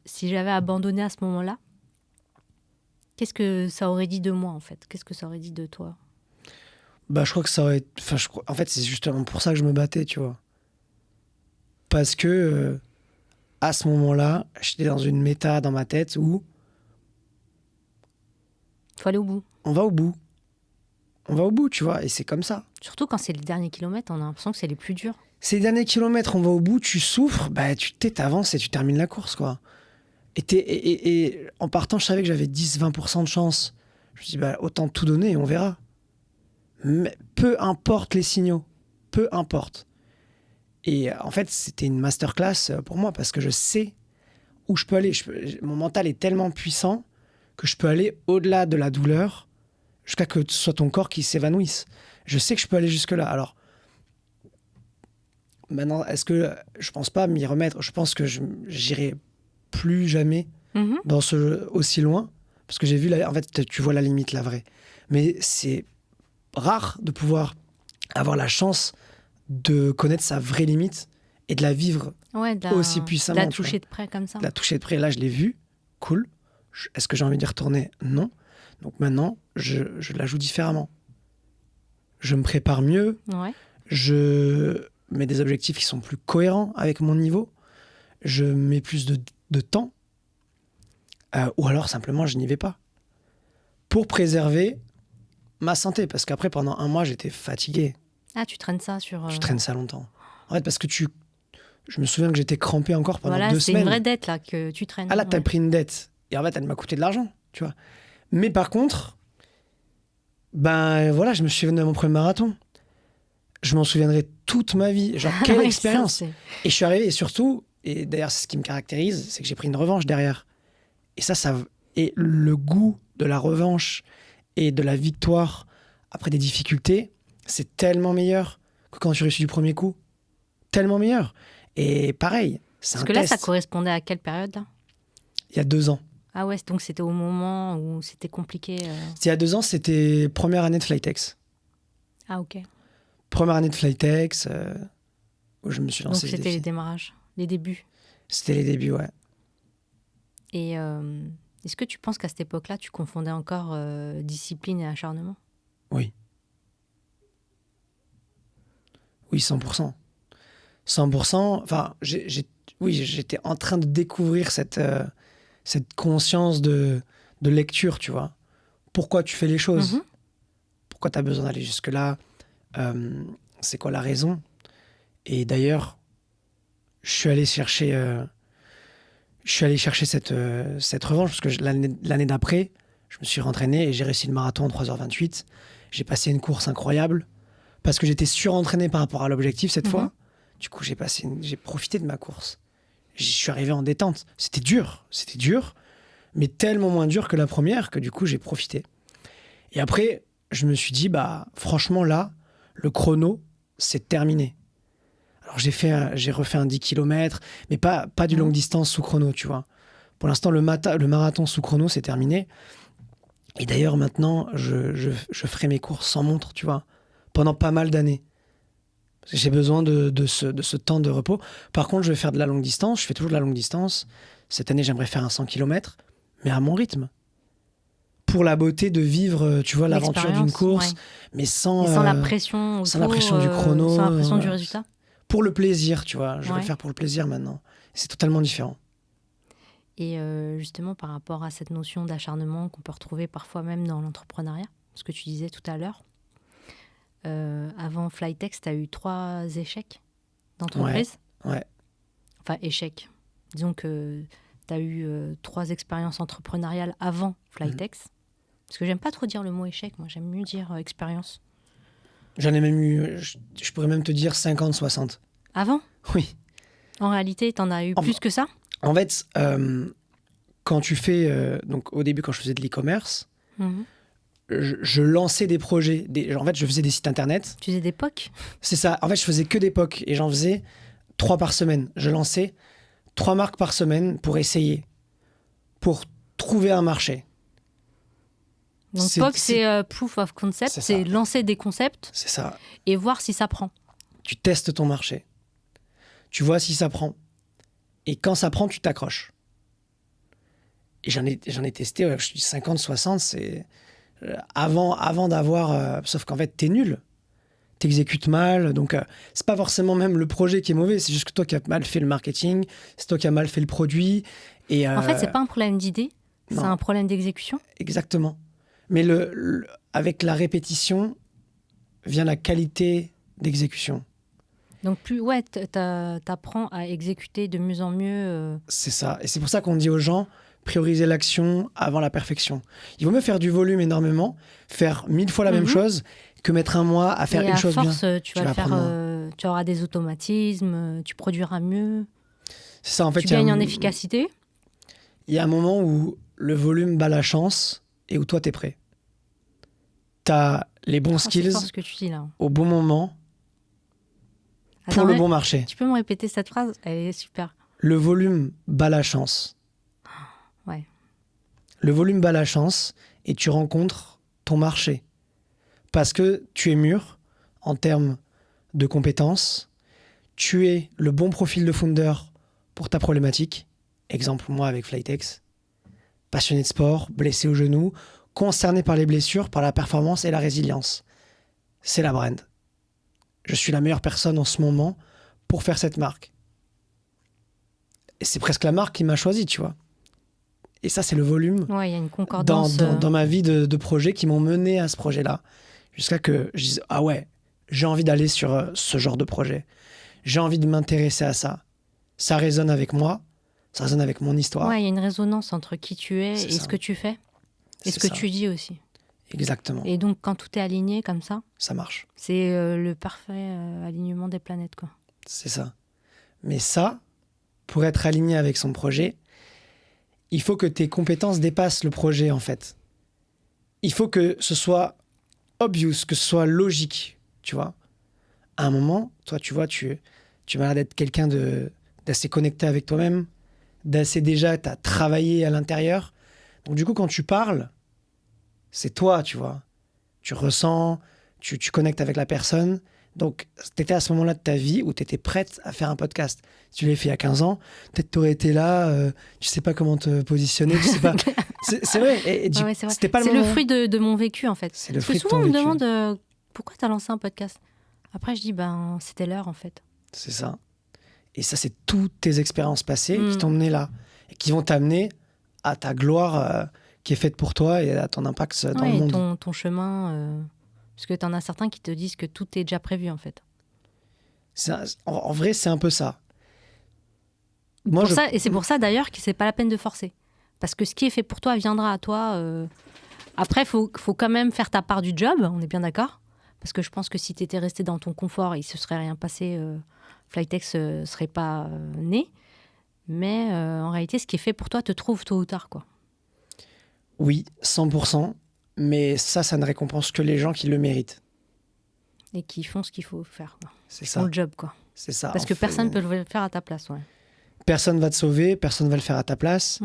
si j'avais abandonné à ce moment-là, qu'est-ce que ça aurait dit de moi, en fait? Qu'est-ce que ça aurait dit de toi? Bah, je crois que ça aurait... Enfin, en fait, c'est justement pour ça que je me battais, tu vois. Parce que, à ce moment-là, j'étais dans une méta dans ma tête où... Il faut aller au bout. On va au bout. On va au bout, tu vois, et c'est comme ça. Surtout quand c'est les derniers kilomètres, on a l'impression que c'est les plus durs. Ces derniers kilomètres, on va au bout, tu souffres, bah t'avances et tu termines la course, quoi. Et en partant, je savais que j'avais 10-20% de chance. Je me dis, bah autant tout donner et on verra. Mais peu importe les signaux, peu importe. Et en fait, c'était une masterclass pour moi parce que je sais où je peux aller. Mon mental est tellement puissant que je peux aller au-delà de la douleur jusqu'à que ce soit ton corps qui s'évanouisse. Je sais que je peux aller jusque-là. Alors, maintenant, est-ce que je pense pas m'y remettre? Je pense que j'irai plus jamais dans aussi loin parce que j'ai vu, en fait, tu vois la limite, la vraie. Mais c'est rare de pouvoir avoir la chance de connaître sa vraie limite et de la vivre aussi puissamment. De la toucher de près comme ça. De la toucher de près. Là, je l'ai vu. Cool. Est-ce que j'ai envie d'y retourner? Non. Donc maintenant, je la joue différemment. Je me prépare mieux. Ouais. Je mets des objectifs qui sont plus cohérents avec mon niveau. Je mets plus de temps. Ou alors, simplement, je n'y vais pas. Pour préserver ma santé. Parce qu'après, pendant un mois, j'étais fatigué. Ah, tu traînes ça sur... Je traîne ça longtemps. En fait, parce que je me souviens que j'étais crampé encore pendant 2 semaines. C'est une vraie dette, là, que tu traînes. Ah là, t'as pris une dette. Et en fait, elle m'a coûté de l'argent, tu vois. Mais par contre, ben voilà, je me suis venu à mon premier marathon. Je m'en souviendrai toute ma vie. Genre, quelle expérience. Et je suis arrivé, et surtout, et d'ailleurs, c'est ce qui me caractérise, c'est que j'ai pris une revanche derrière. Et ça, et le goût de la revanche et de la victoire après des difficultés, c'est tellement meilleur que quand tu réussis du premier coup. Tellement meilleur. Et pareil, c'est un test. Parce que là, ça correspondait à quelle période, là? Il y a 2 ans. Ah ouais, donc c'était au moment où c'était compliqué. Il y a 2 ans, c'était première année de Flytex. Ah ok. Première année de Flytex, où je me suis lancé. Donc c'était les démarrages, les débuts. C'était les débuts, ouais. Et est-ce que tu penses qu'à cette époque-là, tu confondais encore discipline et acharnement? Oui. Oui, 100%. 100%. Enfin, j'étais en train de découvrir cette conscience de lecture, tu vois. Pourquoi tu fais les choses? Pourquoi tu as besoin d'aller jusque-là? C'est quoi la raison? Et d'ailleurs, je suis allé chercher je suis allé chercher cette revanche parce que l'année d'après, je me suis rentraîné et j'ai réussi le marathon en 3h28. J'ai passé une course incroyable parce que j'étais surentraîné par rapport à l'objectif cette fois. Du coup, j'ai profité de ma course. Je suis arrivé en détente. C'était dur, mais tellement moins dur que la première que du coup, j'ai profité. Et après, je me suis dit, bah, franchement, là, le chrono, c'est terminé. Alors, j'ai refait un 10 km, mais pas du longue distance sous chrono, tu vois. Pour l'instant, le marathon sous chrono, c'est terminé. Et d'ailleurs, maintenant, je ferai mes courses sans montre, tu vois, pendant pas mal d'années. Parce que j'ai besoin de ce temps de repos. Par contre, je vais faire de la longue distance. Je fais toujours de la longue distance. Cette année, j'aimerais faire un 100 km, mais à mon rythme. Pour la beauté de vivre, tu vois, l'aventure d'une course, mais sans la pression sans la pression du chrono. Sans la pression du résultat. Pour le plaisir, tu vois. Je vais le faire pour le plaisir maintenant. C'est totalement différent. Et justement, par rapport à cette notion d'acharnement qu'on peut retrouver parfois même dans l'entrepreneuriat, ce que tu disais tout à l'heure, avant Flytex, tu as eu 3 échecs d'entreprise. Ouais. Enfin, échecs. Disons que tu as eu 3 expériences entrepreneuriales avant Flytex. Parce que j'aime pas trop dire le mot échec, moi j'aime mieux dire expérience. J'en ai même eu, je pourrais même te dire 50, 60. Avant ? Oui. En réalité, t'en as eu plus que ça ? En fait, quand tu fais... donc au début, quand je faisais de l'e-commerce, je lançais des projets. En fait, je faisais des sites internet. Tu faisais des POC ? C'est ça. En fait, je faisais que des POC et j'en faisais 3 par semaine. Je lançais 3 marques par semaine pour essayer, pour trouver un marché. Donc POC, c'est Proof of Concept, c'est lancer des concepts. C'est ça. Et voir si ça prend. Tu testes ton marché. Tu vois si ça prend. Et quand ça prend, tu t'accroches. Et j'en ai testé, je dis 50, 60, c'est... Avant d'avoir... sauf qu'en fait, t'es nul. T'exécutes mal. Donc, c'est pas forcément même le projet qui est mauvais. C'est juste que toi qui as mal fait le marketing. C'est toi qui as mal fait le produit. Et, en fait, c'est pas un problème d'idée. C'est un problème d'exécution. Exactement. Mais avec la répétition vient la qualité d'exécution. Donc, t'apprends à exécuter de mieux en mieux. C'est ça. Et c'est pour ça qu'on dit aux gens, prioriser l'action avant la perfection. Il vaut mieux faire du volume énormément, faire 1000 fois la même chose, que mettre un mois à faire une chose bien. Et à force, tu auras des automatismes, tu produiras mieux. C'est ça, en fait. Tu gagnes en efficacité. Il y a un moment où le volume bat la chance et où toi, t'es prêt. T'as les bons skills c'est fort ce que tu dis, là. Au bon moment pour le bon marché. Tu peux me répéter cette phrase ? Elle est super. Le volume bat la chance. Ouais. Le volume bat la chance et tu rencontres ton marché. Parce que tu es mûr en termes de compétences. Tu es le bon profil de founder pour ta problématique. Exemple, moi avec Flytex. Passionné de sport, blessé au genou, concerné par les blessures, par la performance et la résilience. C'est la brand. Je suis la meilleure personne en ce moment pour faire cette marque. Et c'est presque la marque qui m'a choisi, tu vois. Et ça, c'est le volume. Ouais, il y a une concordance. Dans ma vie de projets qui m'ont mené à ce projet-là. Jusqu'à que je dise, ah ouais, j'ai envie d'aller sur ce genre de projet. J'ai envie de m'intéresser à ça. Ça résonne avec moi. Ça résonne avec mon histoire. Ouais, il y a une résonance entre qui tu es et ce que tu fais. Et ce que tu dis aussi. Exactement. Et donc, quand tout est aligné comme ça, ça marche. C'est le parfait alignement des planètes, quoi. C'est ça. Mais ça, pour être aligné avec son projet, il faut que tes compétences dépassent le projet, en fait. Il faut que ce soit obvious, que ce soit logique, tu vois. À un moment, toi, tu vois, tu m'as l'air d'être quelqu'un d'assez connecté avec toi-même, d'assez déjà, t'as travaillé à l'intérieur. Donc du coup, quand tu parles, c'est toi, tu vois. Tu ressens, tu connectes avec la personne. Donc, tu étais à ce moment-là de ta vie où tu étais prête à faire un podcast. Si tu l'avais fait il y a 15 ans, peut-être tu aurais été là, tu sais pas comment te positionner, tu sais pas. C'est vrai. C'est vrai. C'était pas le fruit de mon vécu, en fait. C'est le fruit de ton souvent, on me vécu. demande pourquoi tu as lancé un podcast. Après, je dis, c'était l'heure, en fait. C'est ça. Et ça, c'est toutes tes expériences passées qui t'ont mené là. Et qui vont t'amener à ta gloire qui est faite pour toi et à ton impact dans le monde. Ton chemin... Parce que tu en as certains qui te disent que tout est déjà prévu, en fait. En vrai, c'est un peu ça. Moi, Et c'est pour ça d'ailleurs que c'est pas la peine de forcer. Parce que ce qui est fait pour toi viendra à toi. Après, faut quand même faire ta part du job, on est bien d'accord. Parce que je pense que si tu étais resté dans ton confort, il se serait rien passé. Flytex serait pas né. Mais en réalité, ce qui est fait pour toi te trouve tôt ou tard, quoi. Oui, 100%. Mais ça ne récompense que les gens qui le méritent. Et qui font ce qu'il faut faire, quoi. C'est Ils font ça. le job, quoi. C'est ça. Parce que personne ne peut le faire à ta place, ouais. Personne va te sauver, personne va le faire à ta place.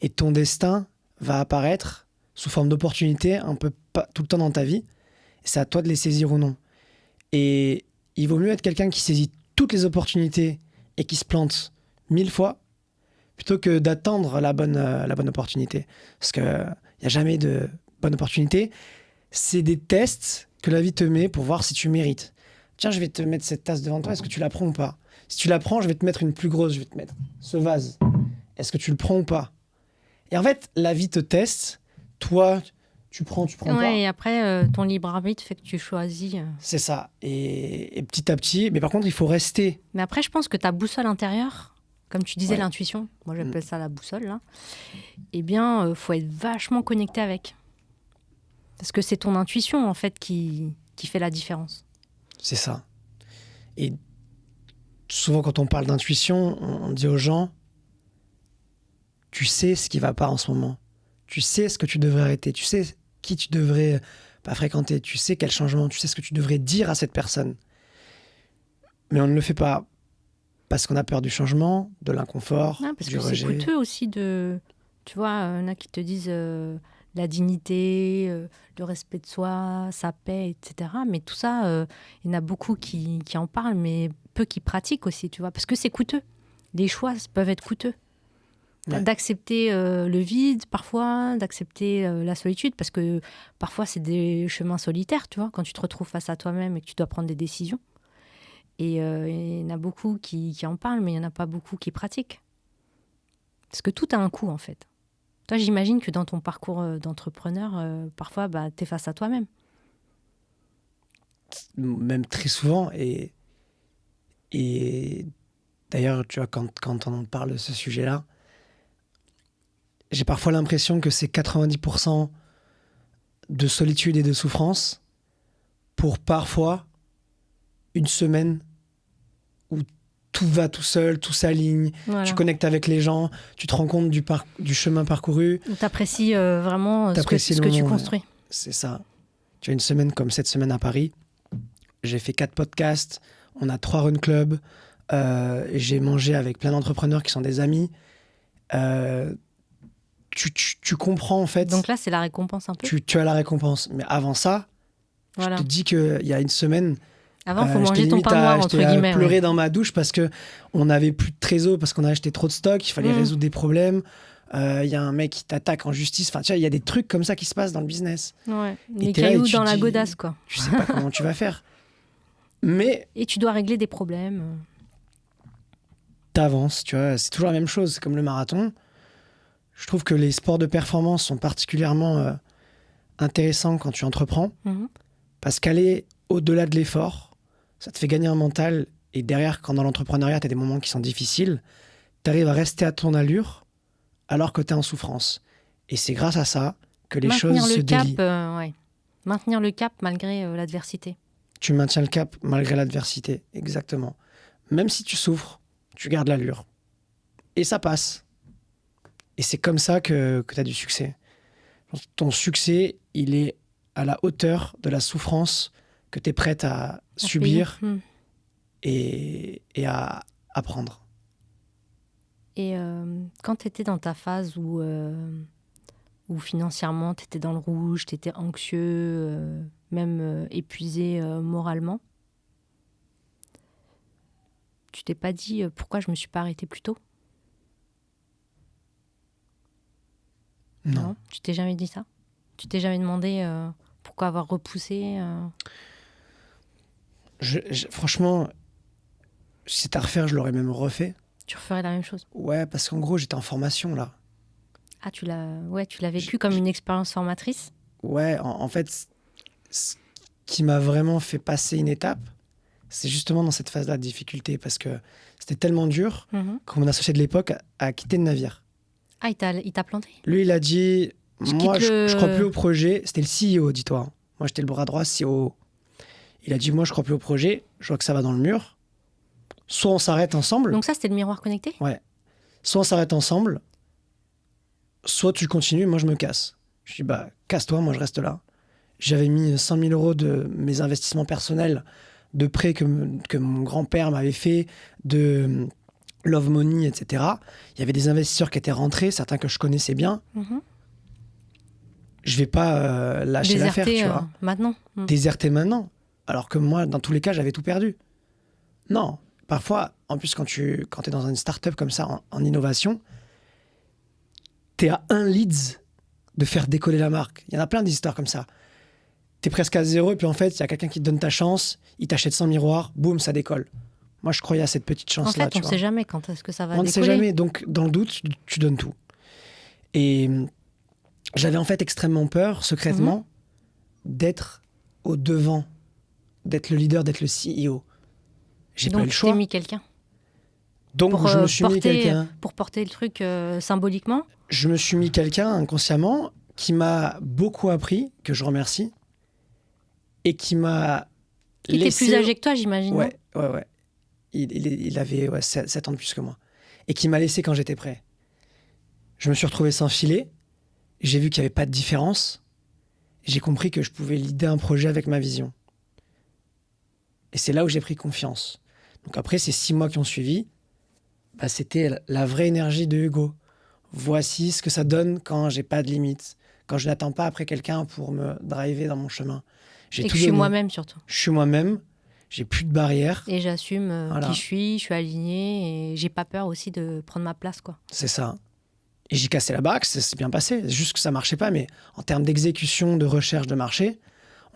Et ton destin va apparaître sous forme d'opportunités un peu tout le temps dans ta vie. C'est à toi de les saisir ou non. Et il vaut mieux être quelqu'un qui saisit toutes les opportunités et qui se plante 1000 fois plutôt que d'attendre la bonne opportunité. Parce qu'il n'y a jamais de bonne opportunité. C'est des tests que la vie te met pour voir si tu mérites. Tiens, je vais te mettre cette tasse devant toi, est-ce que tu la prends ou pas? Si tu la prends, je vais te mettre une plus grosse, je vais te mettre ce vase. Est-ce que tu le prends ou pas? Et en fait, la vie te teste. Toi, tu prends Ouais, pas. et après, ton libre arbitre fait que tu choisis. C'est ça. Et petit à petit, mais par contre, il faut rester. Mais après, je pense que ta boussole intérieure, comme tu disais, Ouais. l'intuition, moi j'appelle ça la boussole, là, eh bien, faut être vachement connecté avec. Parce que c'est ton intuition, en fait, qui fait la différence. C'est ça. Et souvent, quand on parle d'intuition, on dit aux gens, tu sais ce qui va pas en ce moment. Tu sais ce que tu devrais arrêter. Tu sais qui tu devrais pas fréquenter. Tu sais quel changement. Tu sais ce que tu devrais dire à cette personne. Mais on ne le fait pas parce qu'on a peur du changement, de l'inconfort, Parce du que rejet. c'est coûteux aussi de... Tu vois, il y en a qui te disent la dignité, le respect de soi, sa paix, etc. Mais tout ça, il y en a beaucoup qui en parlent, mais peu qui pratiquent aussi, tu vois. Parce que c'est coûteux. Les choix peuvent être coûteux. Ouais. D'accepter le vide, parfois, d'accepter la solitude, parce que parfois, c'est des chemins solitaires, tu vois, quand tu te retrouves face à toi-même et que tu dois prendre des décisions. Et il y en a beaucoup qui en parlent, mais il n'y en a pas beaucoup qui pratiquent. Parce que tout a un coût, en fait. Toi, j'imagine que dans ton parcours d'entrepreneur, parfois, tu es face à toi-même. Même très souvent. Et d'ailleurs, tu vois, quand on parle de ce sujet-là, j'ai parfois l'impression que c'est 90% de solitude et de souffrance pour parfois une semaine où tout va tout seul, tout s'aligne, Voilà. tu connectes avec les gens, tu te rends compte du chemin parcouru. Tu apprécies vraiment ce que tu construis. C'est ça. Tu as une semaine comme cette semaine à Paris. J'ai fait 4 podcasts, on a 3 run clubs, j'ai mangé avec plein d'entrepreneurs qui sont des amis. Tu comprends en fait. Donc là, c'est la récompense un peu. Tu as la récompense. Mais avant ça, voilà. Je te dis qu'il y a une semaine, avant, il faut manger ton pain noir, entre guillemets. Pleurer ouais. Dans ma douche parce qu'on n'avait plus de trésor, parce qu'on a acheté trop de stock, il fallait résoudre des problèmes. Il y a un mec qui t'attaque en justice. Enfin, tu vois, il y a des trucs comme ça qui se passent dans le business. Ouais. Les cailloux dans la godasse, quoi. Tu sais pas comment tu vas faire. Mais... Et tu dois régler des problèmes. T'avances, tu vois. C'est toujours la même chose. C'est comme le marathon. Je trouve que les sports de performance sont particulièrement intéressants quand tu entreprends. Parce qu'aller au-delà de l'effort, ça te fait gagner un mental. Et derrière, quand dans l'entrepreneuriat, tu as des moments qui sont difficiles, tu arrives à rester à ton allure alors que tu es en souffrance. Et c'est grâce à ça que les choses se délient. Ouais. Maintenir le cap malgré l'adversité. Tu maintiens le cap malgré l'adversité, exactement. Même si tu souffres, tu gardes l'allure. Et ça passe. Et c'est comme ça que tu as du succès. Ton succès, il est à la hauteur de la souffrance que tu es prête à subir et à apprendre. Et quand tu étais dans ta phase où financièrement tu étais dans le rouge, tu étais anxieux, même épuisé moralement, tu t'es pas dit pourquoi je me suis pas arrêtée plus tôt? Non. Tu t'es jamais dit ça? Tu t'es jamais demandé pourquoi avoir repoussé Franchement, si c'était à refaire, je l'aurais même refait. Tu referais la même chose? Ouais, parce qu'en gros, j'étais en formation, là. Ah, tu l'as vécu comme une expérience formatrice? Ouais, en fait, ce qui m'a vraiment fait passer une étape, C'est justement dans cette phase-là de difficulté, parce que c'était tellement dur Mhm. que mon associé de l'époque a quitté le navire. Ah, il t'a planté? Lui, il a dit, Je moi, quitte je crois plus le... au projet. C'était le CEO, dis-toi. Moi, j'étais le bras droit CEO. Il a dit, moi, je crois plus au projet. Je vois que ça va dans le mur. Soit on s'arrête ensemble. Donc ça, c'était le miroir connecté? Ouais. Soit on s'arrête ensemble, soit tu continues, moi, je me casse. Je dis, bah, casse-toi, moi, je reste là. J'avais mis 100 000 euros de mes investissements personnels, de prêts que mon grand-père m'avait fait, de Love Money, etc. Il y avait des investisseurs qui étaient rentrés, certains que je connaissais bien. Mhm. Je vais pas lâcher l'affaire, Déserté tu vois. maintenant. Déserter maintenant. Alors que moi, dans tous les cas, j'avais tout perdu. Non. Parfois, en plus, quand tu es dans une start-up comme ça, en innovation, tu es à un leads de faire décoller la marque. Il y en a plein d'histoires comme ça. Tu es presque à zéro, et puis en fait, il y a quelqu'un qui te donne ta chance, il t'achète 100 miroirs, boum, ça décolle. Moi, je croyais à cette petite En chance-là. fait, on tu ne vois. sait jamais quand est-ce que ça va On ne décoller. sait jamais, donc dans le doute, tu donnes tout. Et j'avais en fait extrêmement peur, secrètement, d'être au devant, d'être le leader, d'être le CEO. J'ai pas eu Donc le tu choix. t'es mis quelqu'un Donc pour, je me suis mis quelqu'un. pour porter le truc symboliquement. Je me suis mis quelqu'un inconsciemment qui m'a beaucoup appris, que je remercie, et qui m'a Qui était laissé... plus âgé que toi, j'imagine. non Ouais. Il avait 7 ans de plus que moi. Et qui m'a laissé quand j'étais prêt. Je me suis retrouvé sans filet. J'ai vu qu'il n'y avait pas de différence. J'ai compris que je pouvais leader un projet avec ma vision. Et c'est là où j'ai pris confiance. Donc après, ces 6 mois qui ont suivi, bah, c'était la vraie énergie de Hugo. Voici ce que ça donne quand j'ai pas de limites, quand je n'attends pas après quelqu'un pour me driver dans mon chemin. J'ai Et que tout je suis donné. moi-même surtout. Je suis moi-même, j'ai plus de barrières. Et j'assume Voilà. qui je suis alignée et j'ai pas peur aussi de prendre ma place, quoi. C'est ça. Et j'ai cassé la baraque, ça s'est bien passé. C'est juste que ça marchait pas, mais en termes d'exécution, de recherche de marché,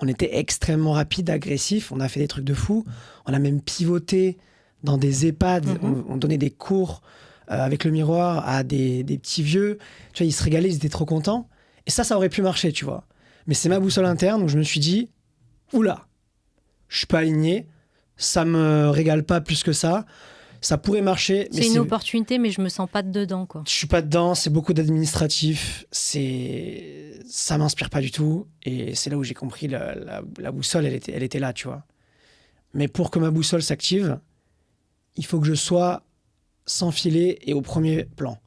on était extrêmement rapide, agressif. On a fait des trucs de fou. On a même pivoté dans des EHPAD. On donnait des cours avec le miroir à des petits vieux. Tu vois, ils se régalaient, ils étaient trop contents. Et ça aurait pu marcher, tu vois. Mais c'est ma boussole interne où je me suis dit, oula, je suis pas aligné, ça me régale pas plus que ça. Ça pourrait marcher, mais C'est une opportunité, mais je me sens pas dedans, quoi. je suis pas dedans, c'est beaucoup d'administratif, ça m'inspire pas du tout. Et c'est là où j'ai compris la boussole, elle était là, tu vois. Mais pour que ma boussole s'active, il faut que je sois sans filet et au premier plan.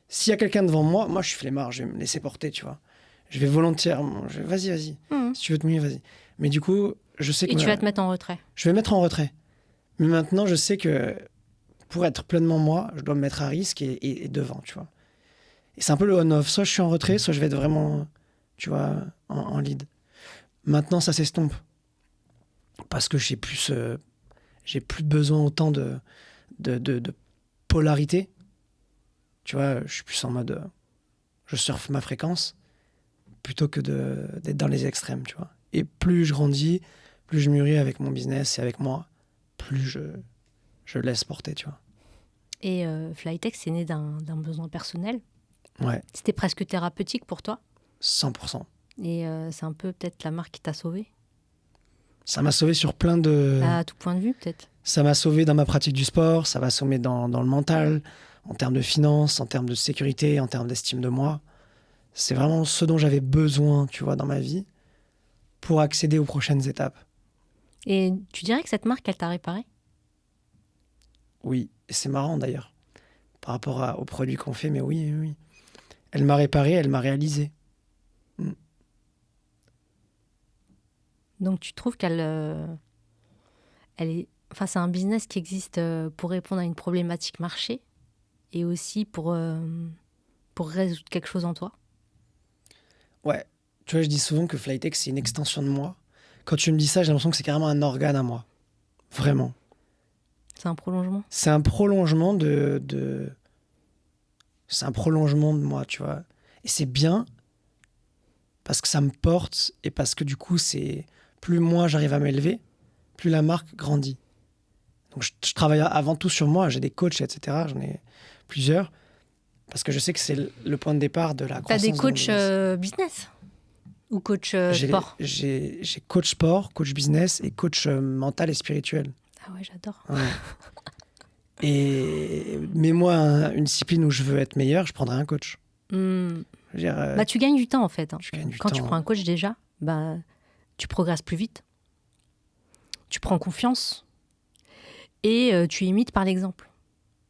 S'il y a quelqu'un devant moi, moi je suis flemmard, je vais me laisser porter, tu vois. Je vais volontairement, vas-y. Si tu veux te mouiller, vas-y. Mais du coup, je sais que... Et tu vas te mettre en retrait. Je vais me mettre en retrait. Mais maintenant, je sais que pour être pleinement moi, je dois me mettre à risque et devant, tu vois. Et c'est un peu le on-off. Soit je suis en retrait, soit je vais être vraiment, tu vois, en lead. Maintenant, ça s'estompe. Parce que j'ai plus besoin autant de polarité. Tu vois, je suis plus en mode... je surfe ma fréquence plutôt que d'être dans les extrêmes, tu vois. Et plus je grandis, plus je mûris avec mon business et avec moi, plus je laisse porter, tu vois. Et Flytech, c'est né d'un besoin personnel. Ouais, C'était presque thérapeutique pour toi. 100%. Et c'est un peu peut-être la marque qui t'a sauvé. Ça m'a sauvé sur plein de... À tout point de vue, peut-être. Ça m'a sauvé dans ma pratique du sport, ça m'a sauvé dans le mental, en termes de finances, en termes de sécurité, en termes d'estime de moi. C'est vraiment ce dont j'avais besoin, tu vois, dans ma vie, pour accéder aux prochaines étapes. Et tu dirais que cette marque, elle t'a réparé? Oui, et c'est marrant d'ailleurs, par rapport aux produits qu'on fait, mais oui. Elle m'a réparé, elle m'a réalisé. Donc tu trouves qu'elle elle est... Enfin, c'est un business qui existe pour répondre à une problématique marché et aussi pour résoudre quelque chose en toi. Ouais, tu vois, je dis souvent que Flytech, c'est une extension de moi. Quand tu me dis ça, j'ai l'impression que c'est carrément un organe à moi. Vraiment. C'est un prolongement. C'est un prolongement c'est un prolongement de moi, tu vois. Et c'est bien parce que ça me porte et parce que du coup, c'est plus moi j'arrive à m'élever, plus la marque grandit. Donc je travaille avant tout sur moi. J'ai des coachs, etc. J'en ai plusieurs parce que je sais que c'est le point de départ de la croissance. T'as des de mon coachs business. business ou coach J'ai sport? coach sport, coach business et coach mental et spirituel. Ah ouais, j'adore. Ouais. Et mets-moi une discipline où je veux être meilleur, je prendrai un coach. Hmm. Je veux dire, Bah, tu gagnes du temps, en fait. Hein. tu gagnes du Quand tu temps. prends un coach, déjà, bah, tu progresses plus vite. Tu prends confiance et tu imites par l'exemple.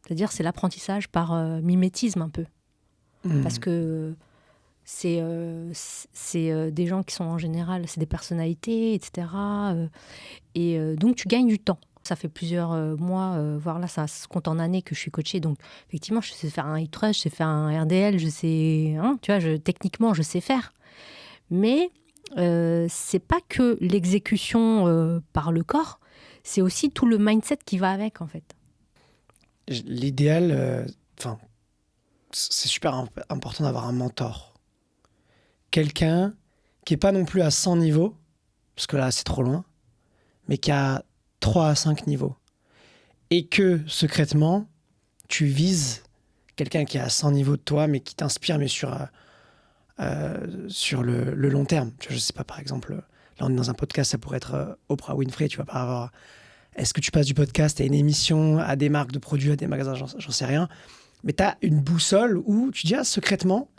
C'est-à-dire, c'est l'apprentissage par mimétisme un peu. Parce que c'est des gens qui sont en général, c'est des personnalités, etc. Donc, tu gagnes du temps. Ça fait plusieurs mois, voire là, ça se compte en années que je suis coachée. Donc, effectivement, je sais faire un e-trust, je sais faire un RDL, je sais, hein, tu vois, techniquement, je sais faire. Mais c'est pas que l'exécution par le corps, c'est aussi tout le mindset qui va avec, en fait. L'idéal, c'est super important d'avoir un mentor. Quelqu'un qui est pas non plus à 100 niveaux, parce que là, c'est trop loin, mais qui a 3 à 5 niveaux. Et que, secrètement, tu vises quelqu'un qui est à 100 niveaux de toi, mais qui t'inspire, mais sur le long terme. Tu vois, je sais pas, par exemple, là, on est dans un podcast, ça pourrait être Oprah Winfrey, tu vas pas avoir... Est-ce que tu passes du podcast à une émission, à des marques de produits, à des magasins, j'en sais rien. Mais tu as une boussole où tu dis, secrètement,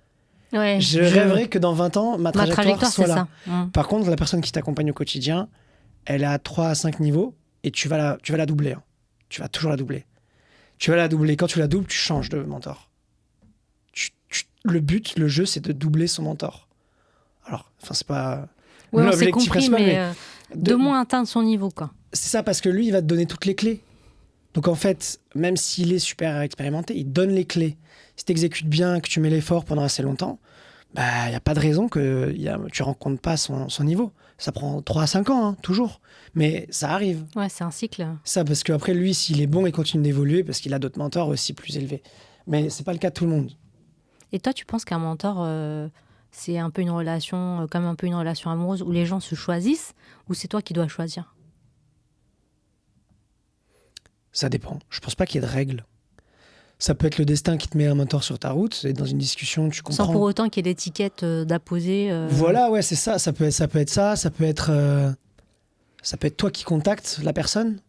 Ouais, je rêverais que dans 20 ans, ma trajectoire soit c'est là. ça. Par contre, la personne qui t'accompagne au quotidien, elle est à 3 à 5 niveaux et tu vas la doubler. Hein. Tu vas toujours la doubler. Tu vas la doubler. Quand tu la doubles, tu changes de mentor. Le but, le jeu, c'est de doubler son mentor. Alors, c'est pas Ouais, on s'est l'objectif compris, principal, mais de moins atteindre son niveau, quoi. C'est ça, parce que lui, il va te donner toutes les clés. Donc en fait, même s'il est super expérimenté, il donne les clés. Si tu exécutes bien, que tu mets l'effort pendant assez longtemps, il n'y a pas de raison que tu ne rencontres pas son niveau. Ça prend 3 à 5 ans, hein, toujours. Mais ça arrive. Ouais, c'est un cycle. Ça, parce qu'après, lui, s'il est bon, il continue d'évoluer parce qu'il a d'autres mentors aussi plus élevés. Mais c'est pas le cas de tout le monde. Et toi, tu penses qu'un mentor, c'est un peu une relation, comme un peu une relation amoureuse où les gens se choisissent, ou c'est toi qui dois choisir? Ça dépend. Je pense pas qu'il y ait de règles. Ça peut être le destin qui te met un mentor sur ta route. Et dans une discussion, tu comprends. Sans pour autant qu'il y ait l'étiquette d'apposer. Voilà, ouais, c'est ça. Ça peut être ça. Ça peut être toi qui contactes la personne.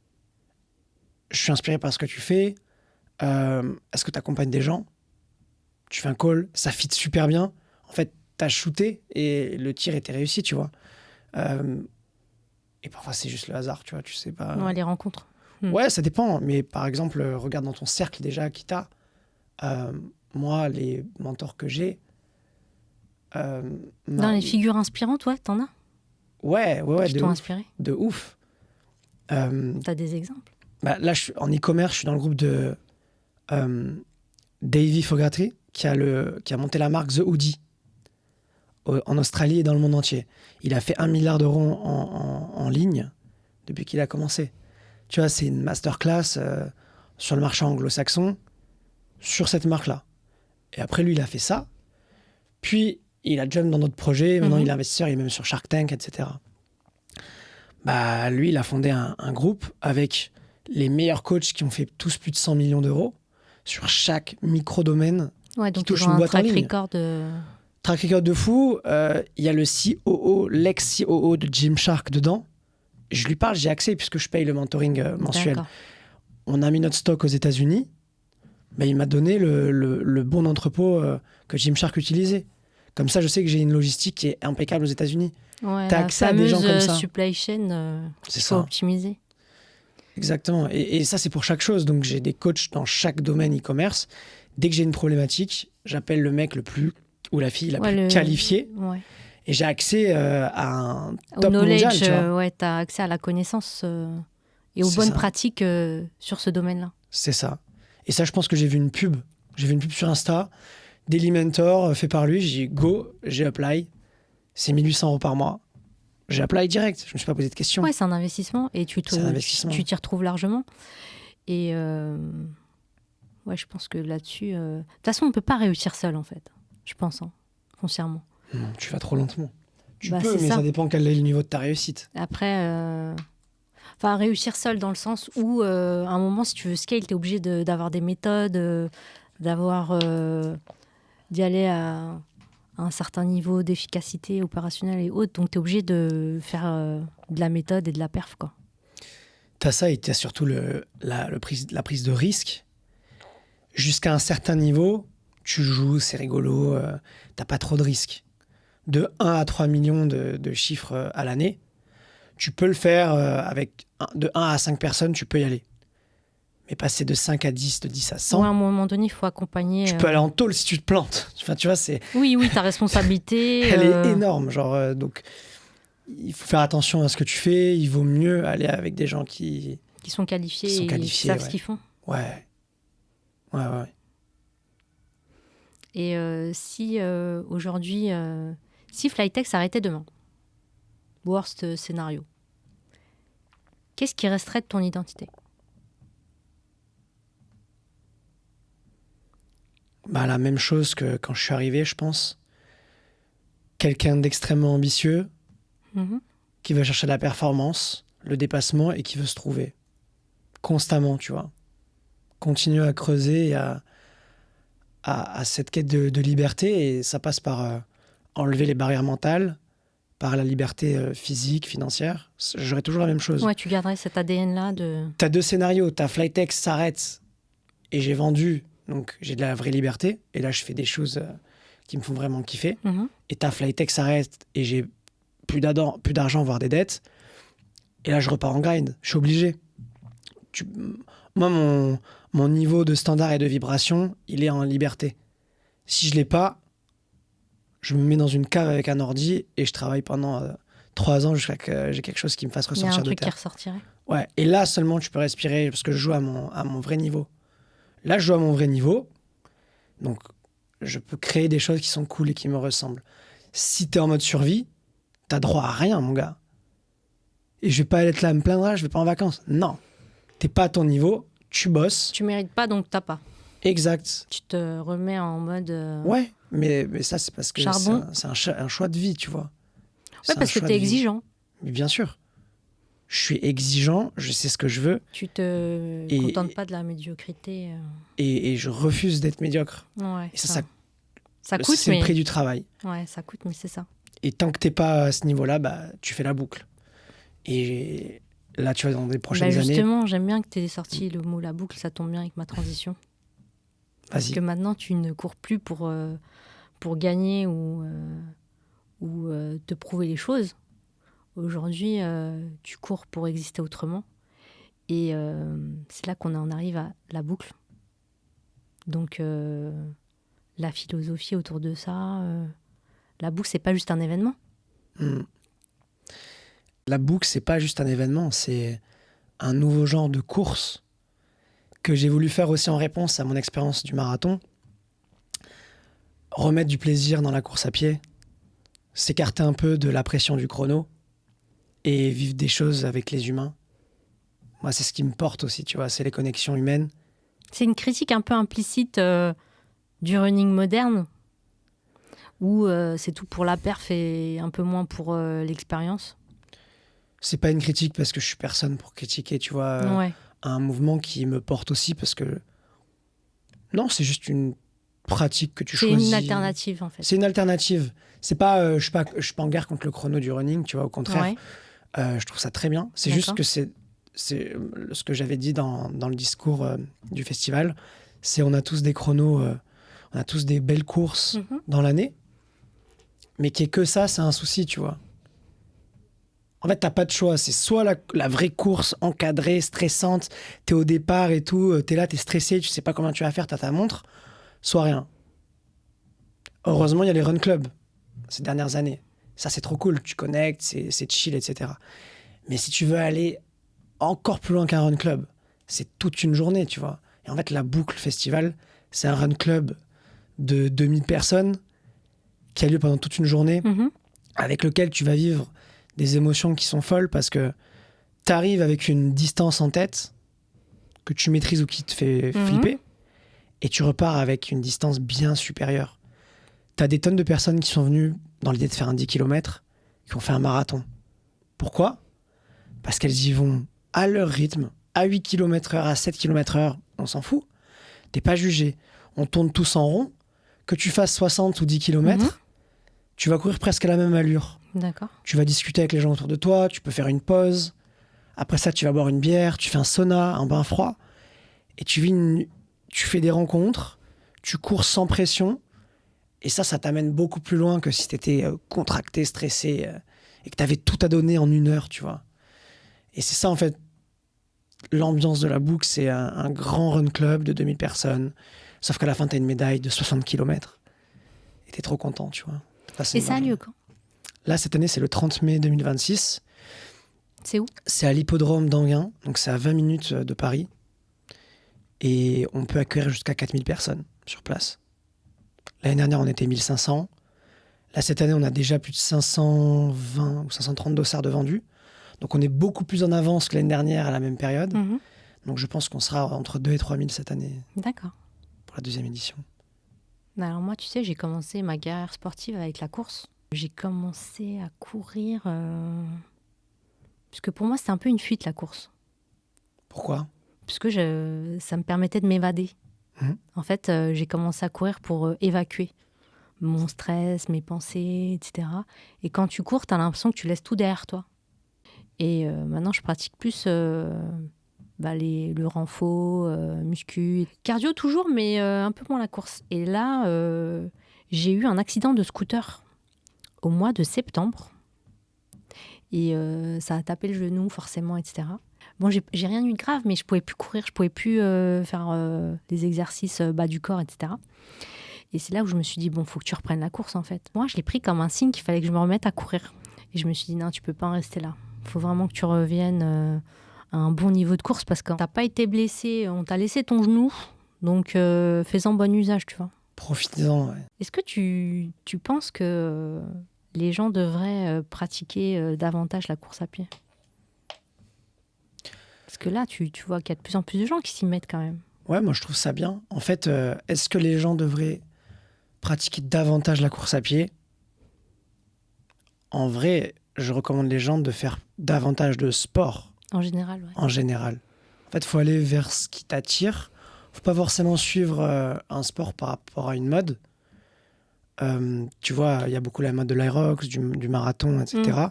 Je suis inspiré par ce que tu fais. Est-ce que tu accompagnes des gens? Tu fais un call, ça fit super bien. En fait, t'as shooté et le tir était réussi, tu vois. Et parfois, c'est juste le hasard, tu vois. Tu sais pas. Ouais, les rencontres. Ouais, ça dépend. Mais par exemple, regarde dans ton cercle déjà qui t'a. Moi, les mentors que j'ai. Dans les figures inspirantes, ouais, t'en as? Ouais, Qui t'ont inspiré? De ouf. T'as des exemples? Là, en e-commerce, je suis dans le groupe de Davy Fogarty, qui a monté la marque The Hoodie en Australie et dans le monde entier. Il a fait 1 milliard d'euros en ligne depuis qu'il a commencé. Tu vois, c'est une masterclass sur le marché anglo-saxon sur cette marque-là. Et après, lui, il a fait ça. Puis, il a jump dans d'autres projets. Maintenant, il est investisseur, il est même sur Shark Tank, etc. Lui, il a fondé un groupe avec les meilleurs coachs qui ont fait tous plus de 100 millions d'euros sur chaque micro-domaine qui touche une boîte en ligne. Track record de fou. Il y a le COO, l'ex-COO de Gymshark dedans. Je lui parle, j'ai accès puisque je paye le mentoring mensuel. D'accord. On a mis notre stock aux États-Unis. Il m'a donné le bon entrepôt que Gymshark utilisait. Comme ça, je sais que j'ai une logistique qui est impeccable aux États-Unis. Ouais, t'as accès à des gens comme ça. Supply chain, c'est il faut optimiser. Exactement. Et ça, c'est pour chaque chose. Donc, j'ai des coachs dans chaque domaine e-commerce. Dès que j'ai une problématique, j'appelle le mec le plus, ou la fille la plus qualifiée. Ouais. Et j'ai accès à un top mondial. Tu vois. Tu as accès à la connaissance et aux bonnes pratiques sur ce domaine-là. C'est ça. Et ça, je pense que j'ai vu une pub. J'ai vu une pub sur Insta. Daily Mentor, fait par lui. J'ai dit go, j'ai apply. C'est 1 800 € par mois. J'ai apply direct. Je ne me suis pas posé de questions. Ouais, c'est un investissement et tu t'y retrouves largement. Et ouais, je pense que là-dessus... De toute façon, on ne peut pas réussir seul, en fait. Je pense, foncièrement. Non, tu vas trop lentement. Tu peux, mais ça dépend quel est le niveau de ta réussite. Après... réussir seul dans le sens où, à un moment, si tu veux scale, tu es obligé d'avoir des méthodes, d'y aller à un certain niveau d'efficacité opérationnelle et autres. Donc, tu es obligé de faire de la méthode et de la perf, quoi. T'as ça et t'as surtout la prise de risque. Jusqu'à un certain niveau, tu joues, c'est rigolo, t'as pas trop de risques. De 1 à 3 millions de chiffres à l'année, tu peux le faire de 1 à 5 personnes, tu peux y aller. Mais passer de 5 à 10, de 10 à 100, à un moment donné, il faut accompagner. tu peux aller en tôle si tu te plantes. Enfin, tu vois, Oui, ta responsabilité. elle est énorme. Donc, il faut faire attention à ce que tu fais. Il vaut mieux aller avec des gens qui sont qualifiés, qui savent ce qu'ils font. Ouais. Et si aujourd'hui, si Flytech s'arrêtait demain, worst scénario, qu'est-ce qui resterait de ton identité? La même chose que quand je suis arrivé, je pense. Quelqu'un d'extrêmement ambitieux, qui veut chercher la performance, le dépassement et qui veut se trouver constamment, tu vois. Continuer à creuser et à cette quête de liberté, et ça passe par enlever les barrières mentales, par la liberté physique, financière. J'aurais toujours la même chose. Ouais, tu garderais cet ADN-là de... T'as 2 scénarios. T'as Flytech s'arrête et j'ai vendu, donc j'ai de la vraie liberté. Et là, je fais des choses qui me font vraiment kiffer. Et t'as Flytech s'arrête et j'ai plus d'argent, voire des dettes. Et là, je repars en grind. Je suis obligé. Moi, mon niveau de standard et de vibration, il est en liberté. Si je l'ai pas, je me mets dans une cave avec un ordi et je travaille pendant 3 ans jusqu'à que j'ai quelque chose qui me fasse ressortir de terre. Il y a un truc qui ressortirait. Ouais, et là seulement tu peux respirer parce que je joue à mon vrai niveau. Là, je joue à mon vrai niveau, donc je peux créer des choses qui sont cool et qui me ressemblent. Si t'es en mode survie, t'as droit à rien, mon gars. Et je vais pas être là à me plaindre, je vais pas en vacances. Non, t'es pas à ton niveau, tu bosses. Tu mérites pas, donc t'as pas. Exact. Tu te remets en mode... Ouais, mais ça, c'est parce que c'est un choix de vie, tu vois. Ouais, parce que t'es exigeant. Mais bien sûr. Je suis exigeant, je sais ce que je veux. Tu te contentes pas de la médiocrité. Et je refuse d'être médiocre. Ouais, et ça coûte, c'est le prix du travail. Ouais, ça coûte, mais c'est ça. Et tant que t'es pas à ce niveau-là, tu fais la boucle. Et là, tu vois, dans les prochaines années... Justement, j'aime bien que tu aies sorti le mot la boucle, ça tombe bien avec ma transition. Parce que maintenant, tu ne cours plus pour gagner ou te prouver les choses. Aujourd'hui, tu cours pour exister autrement. Et c'est là qu'on en arrive à la boucle. Donc, la philosophie autour de ça, la boucle, c'est pas juste un événement. La boucle, c'est pas juste un événement, c'est un nouveau genre de course que j'ai voulu faire aussi en réponse à mon expérience du marathon. Remettre du plaisir dans la course à pied, s'écarter un peu de la pression du chrono et vivre des choses avec les humains. Moi, c'est ce qui me porte aussi, tu vois, c'est les connexions humaines. C'est une critique un peu implicite du running moderne, où c'est tout pour la perf et un peu moins pour l'expérience. C'est pas une critique parce que je suis personne pour critiquer, tu vois, un mouvement qui me porte aussi parce que... Non, c'est juste une pratique que tu choisis. C'est une alternative, en fait. C'est une alternative. C'est pas, je suis pas en guerre contre le chrono du running, tu vois, au contraire. Je trouve ça très bien. C'est juste que c'est ce que j'avais dit dans le discours du festival, c'est on a tous des chronos, on a tous des belles courses dans l'année, mais qu'il n'y ait que ça, c'est un souci, tu vois. En fait, t'as pas de choix. C'est soit la vraie course encadrée, stressante, t'es au départ et tout, t'es là, t'es stressé, tu sais pas comment tu vas faire, t'as ta montre, soit rien. Heureusement, il y a les run clubs ces dernières années. Ça, c'est trop cool. Tu connectes, c'est chill, etc. Mais si tu veux aller encore plus loin qu'un run club, c'est toute une journée, tu vois. Et en fait, la boucle festival, c'est un run club de 2000 personnes qui a lieu pendant toute une journée, avec lequel tu vas vivre des émotions qui sont folles parce que tu arrives avec une distance en tête que tu maîtrises ou qui te fait flipper et tu repars avec une distance bien supérieure. Tu as des tonnes de personnes qui sont venues dans l'idée de faire un 10 km, qui ont fait un marathon. Pourquoi ? Parce qu'elles y vont à leur rythme, à 8 km/h, à 7 km/h, on s'en fout. T'es pas jugé. On tourne tous en rond. Que tu fasses 60 ou 10 km, tu vas courir presque à la même allure. D'accord. Tu vas discuter avec les gens autour de toi, tu peux faire une pause. Après ça, tu vas boire une bière, tu fais un sauna, un bain froid. Et tu fais des rencontres, tu cours sans pression. Et ça t'amène beaucoup plus loin que si tu étais contracté, stressé, et que tu avais tout à donner en 1 heure, tu vois. Et c'est ça, en fait, l'ambiance de la boucle, c'est un grand run club de 2000 personnes. Sauf qu'à la fin, tu as une médaille de 60 km. Et tu es trop content, tu vois. Et ça a lieu quand? Là, cette année, c'est le 30 mai 2026. C'est où? C'est à l'hippodrome d'Anguin, donc c'est à 20 minutes de Paris. Et on peut accueillir jusqu'à 4000 personnes sur place. L'année dernière, on était 1500. Là, cette année, on a déjà plus de 520 ou 530 dossards de vendus. Donc, on est beaucoup plus en avance que l'année dernière à la même période. Mhm. Donc, je pense qu'on sera entre 2 et 3000 cette année D'accord. pour la 2e édition. Alors moi, tu sais, j'ai commencé ma carrière sportive avec la course. J'ai commencé à courir... Parce que pour moi, c'était un peu une fuite, la course. Pourquoi? Parce que ça me permettait de m'évader. En fait, j'ai commencé à courir pour évacuer mon stress, mes pensées, etc. Et quand tu cours, tu as l'impression que tu laisses tout derrière toi. Et maintenant, je pratique plus le renfo, muscu, cardio toujours, mais un peu moins la course. Et là, j'ai eu un accident de scooter au mois de septembre. Et ça a tapé le genou, forcément, etc. Bon, j'ai rien eu de grave, mais je pouvais plus courir, je pouvais plus faire des exercices bas du corps, etc. Et c'est là où je me suis dit, bon, faut que tu reprennes la course, en fait. Moi, je l'ai pris comme un signe qu'il fallait que je me remette à courir. Et je me suis dit, non, tu peux pas en rester là. Il faut vraiment que tu reviennes à un bon niveau de course, parce que t'as pas été blessé, on t'a laissé ton genou, donc fais-en bon usage, tu vois. Profitez-en, ouais. Est-ce que tu penses que les gens devraient pratiquer davantage la course à pied? Parce que là, tu vois qu'il y a de plus en plus de gens qui s'y mettent quand même. Ouais, moi je trouve ça bien. En fait, est-ce que les gens devraient pratiquer davantage la course à pied? En vrai, je recommande les gens de faire davantage de sport. En général, ouais. En général. En fait, il faut aller vers ce qui t'attire. Faut pas forcément suivre un sport par rapport à une mode. Tu vois, il y a beaucoup la mode de l'Aerox, du marathon, etc.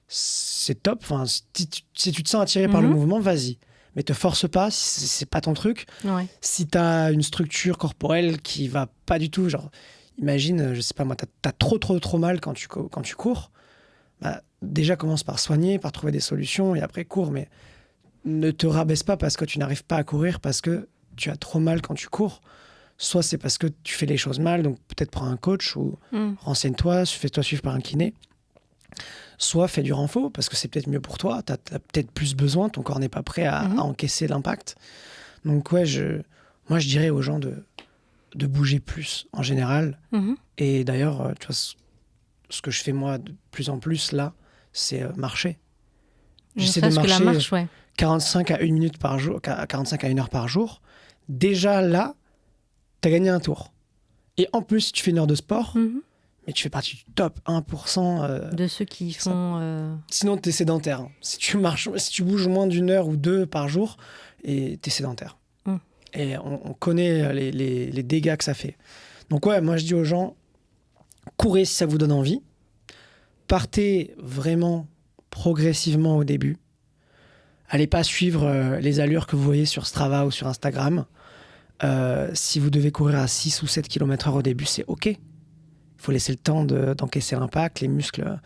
C'est top. Enfin, si tu te sens attiré par le mouvement, vas-y. Mais te force pas si c'est pas ton truc. Ouais. Si tu as une structure corporelle qui va pas du tout, genre, imagine, je sais pas moi, t'as trop mal quand tu cours. Bah, déjà, commence par soigner, par trouver des solutions et après cours. Mais ne te rabaisse pas parce que tu n'arrives pas à courir, parce que tu as trop mal quand tu cours. Soit c'est parce que tu fais les choses mal, donc peut-être prends un coach ou renseigne-toi, fais-toi suivre par un kiné. Soit fais du renfo, parce que c'est peut-être mieux pour toi, tu as peut-être plus besoin, ton corps n'est pas prêt à encaisser l'impact. Donc ouais, moi je dirais aux gens de bouger plus en général. Et d'ailleurs, tu vois, ce que je fais moi de plus en plus là, c'est marcher. J'essaie de marcher la marche, ouais. 45 à 1 minute par jour, 45 à 1 heure par jour. Déjà là, tu as gagné un tour. Et en plus, tu fais 1 heure de sport, mais tu fais partie du top 1%. De ceux qui font... Sinon, tu es sédentaire. Hein. Si tu bouges moins d'1 heure ou 2 par jour, tu es sédentaire. Et on connaît les dégâts que ça fait. Donc ouais, moi je dis aux gens, courez si ça vous donne envie. Partez vraiment progressivement au début. Allez pas suivre les allures que vous voyez sur Strava ou sur Instagram. Si vous devez courir à 6 ou 7 km/h au début, c'est OK. Il faut laisser le temps d'encaisser l'impact, les muscles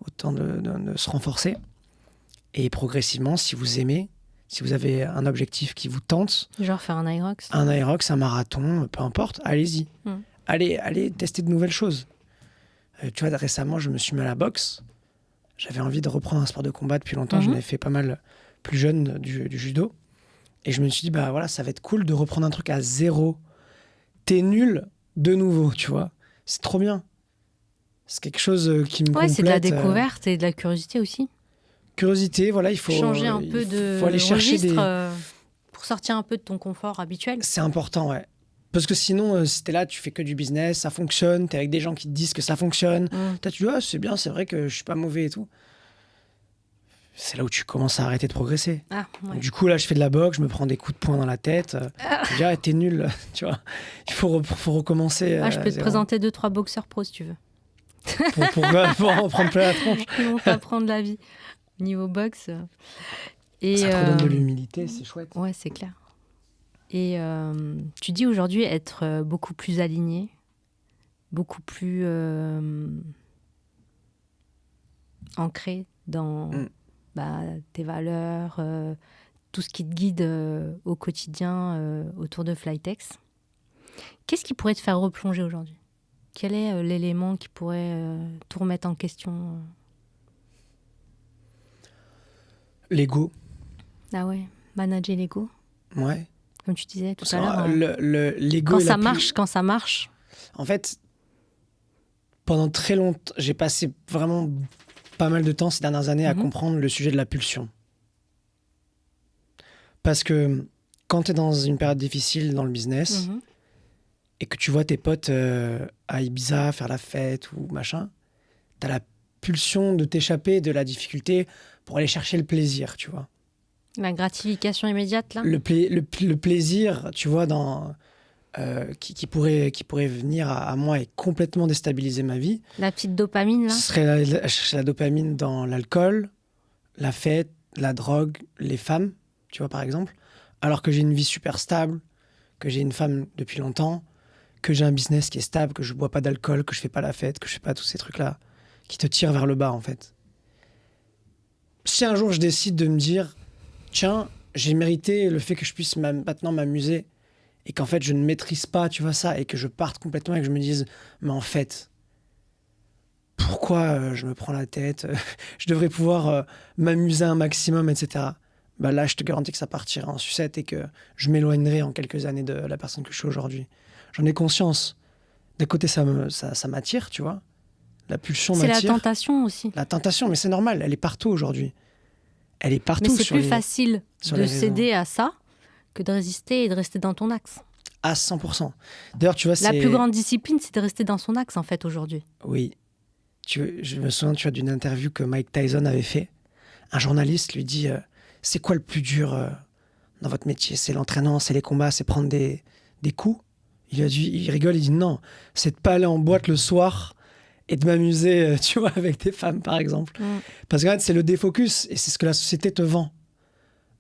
autant de se renforcer. Et progressivement, si vous aimez, si vous avez un objectif qui vous tente... Genre faire un Aerox. Un Aerox, un marathon, peu importe, allez-y. Allez tester de nouvelles choses. Tu vois, récemment, je me suis mis à la boxe. J'avais envie de reprendre un sport de combat depuis longtemps. J'en avais fait pas mal plus jeune du judo. Et je me suis dit, bah voilà, ça va être cool de reprendre un truc à zéro. T'es nul de nouveau, tu vois. C'est trop bien. C'est quelque chose qui me complète. Ouais, c'est de la découverte et de la curiosité aussi. Curiosité, voilà, il faut... Changer un peu de faut aller chercher registre pour sortir un peu de ton confort habituel. C'est important, ouais. Parce que sinon, si t'es là, tu fais que du business, ça fonctionne, t'es avec des gens qui te disent que ça fonctionne. Toi, tu dis, ah, c'est bien, c'est vrai que je suis pas mauvais et tout. C'est là où tu commences à arrêter de progresser. Ah, ouais. Du coup, là, je fais de la boxe, je me prends des coups de poing dans la tête. Je dis, ah, t'es nul, tu vois. Il faut recommencer. Je peux te présenter 2-3 boxeurs pros si tu veux. pour en prendre plein la tronche. Ils vont t'apprendre la vie. Niveau boxe. Et, ça te redonne de l'humilité, c'est chouette. Ouais, c'est clair. Et tu dis aujourd'hui être beaucoup plus aligné, beaucoup plus ancré dans tes valeurs, tout ce qui te guide au quotidien autour de Flytex. Qu'est-ce qui pourrait te faire replonger aujourd'hui? Quel est l'élément qui pourrait tout remettre en question? L'ego. Ah ouais, manager l'ego, Ouais. comme tu disais tout Parce à l'heure. L'ego Quand ça marche. En fait, pendant très longtemps, j'ai passé vraiment pas mal de temps ces dernières années à comprendre le sujet de la pulsion. Parce que quand tu es dans une période difficile dans le business et que tu vois tes potes à Ibiza faire la fête ou machin, tu as la pulsion de t'échapper de la difficulté pour aller chercher le plaisir, tu vois. La gratification immédiate, là. Le plaisir, tu vois, qui pourrait venir à moi et complètement déstabiliser ma vie. La petite dopamine, là. Ce serait la dopamine dans l'alcool, la fête, la drogue, les femmes, tu vois, par exemple. Alors que j'ai une vie super stable, que j'ai une femme depuis longtemps, que j'ai un business qui est stable, que je bois pas d'alcool, que je fais pas la fête, que je fais pas tous ces trucs-là qui te tirent vers le bas, en fait. Si un jour je décide de me dire, tiens, j'ai mérité le fait que je puisse maintenant m'amuser et qu'en fait je ne maîtrise pas, tu vois ça, et que je parte complètement et que je me dise, mais en fait, pourquoi je me prends la tête, je devrais pouvoir m'amuser un maximum, etc. Bah là, je te garantis que ça partira en sucette et que je m'éloignerai en quelques années de la personne que je suis aujourd'hui. J'en ai conscience. D'un côté, ça m'attire, tu vois. La pulsion m'attire. C'est la tentation aussi. La tentation, mais c'est normal, elle est partout aujourd'hui. Elle est partout. Mais c'est plus facile de céder à ça que de résister et de rester dans ton axe. À 100%. D'ailleurs, tu vois, la plus grande discipline, c'est de rester dans son axe, en fait, aujourd'hui. Oui. Je me souviens, tu vois, d'une interview que Mike Tyson avait fait. Un journaliste lui dit c'est quoi le plus dur dans votre métier? C'est l'entraînement, c'est les combats, c'est prendre des coups? Il rigole, il dit non, c'est de pas aller en boîte le soir et de m'amuser, tu vois, avec des femmes, par exemple. Parce qu'en fait, c'est le défocus et c'est ce que la société te vend.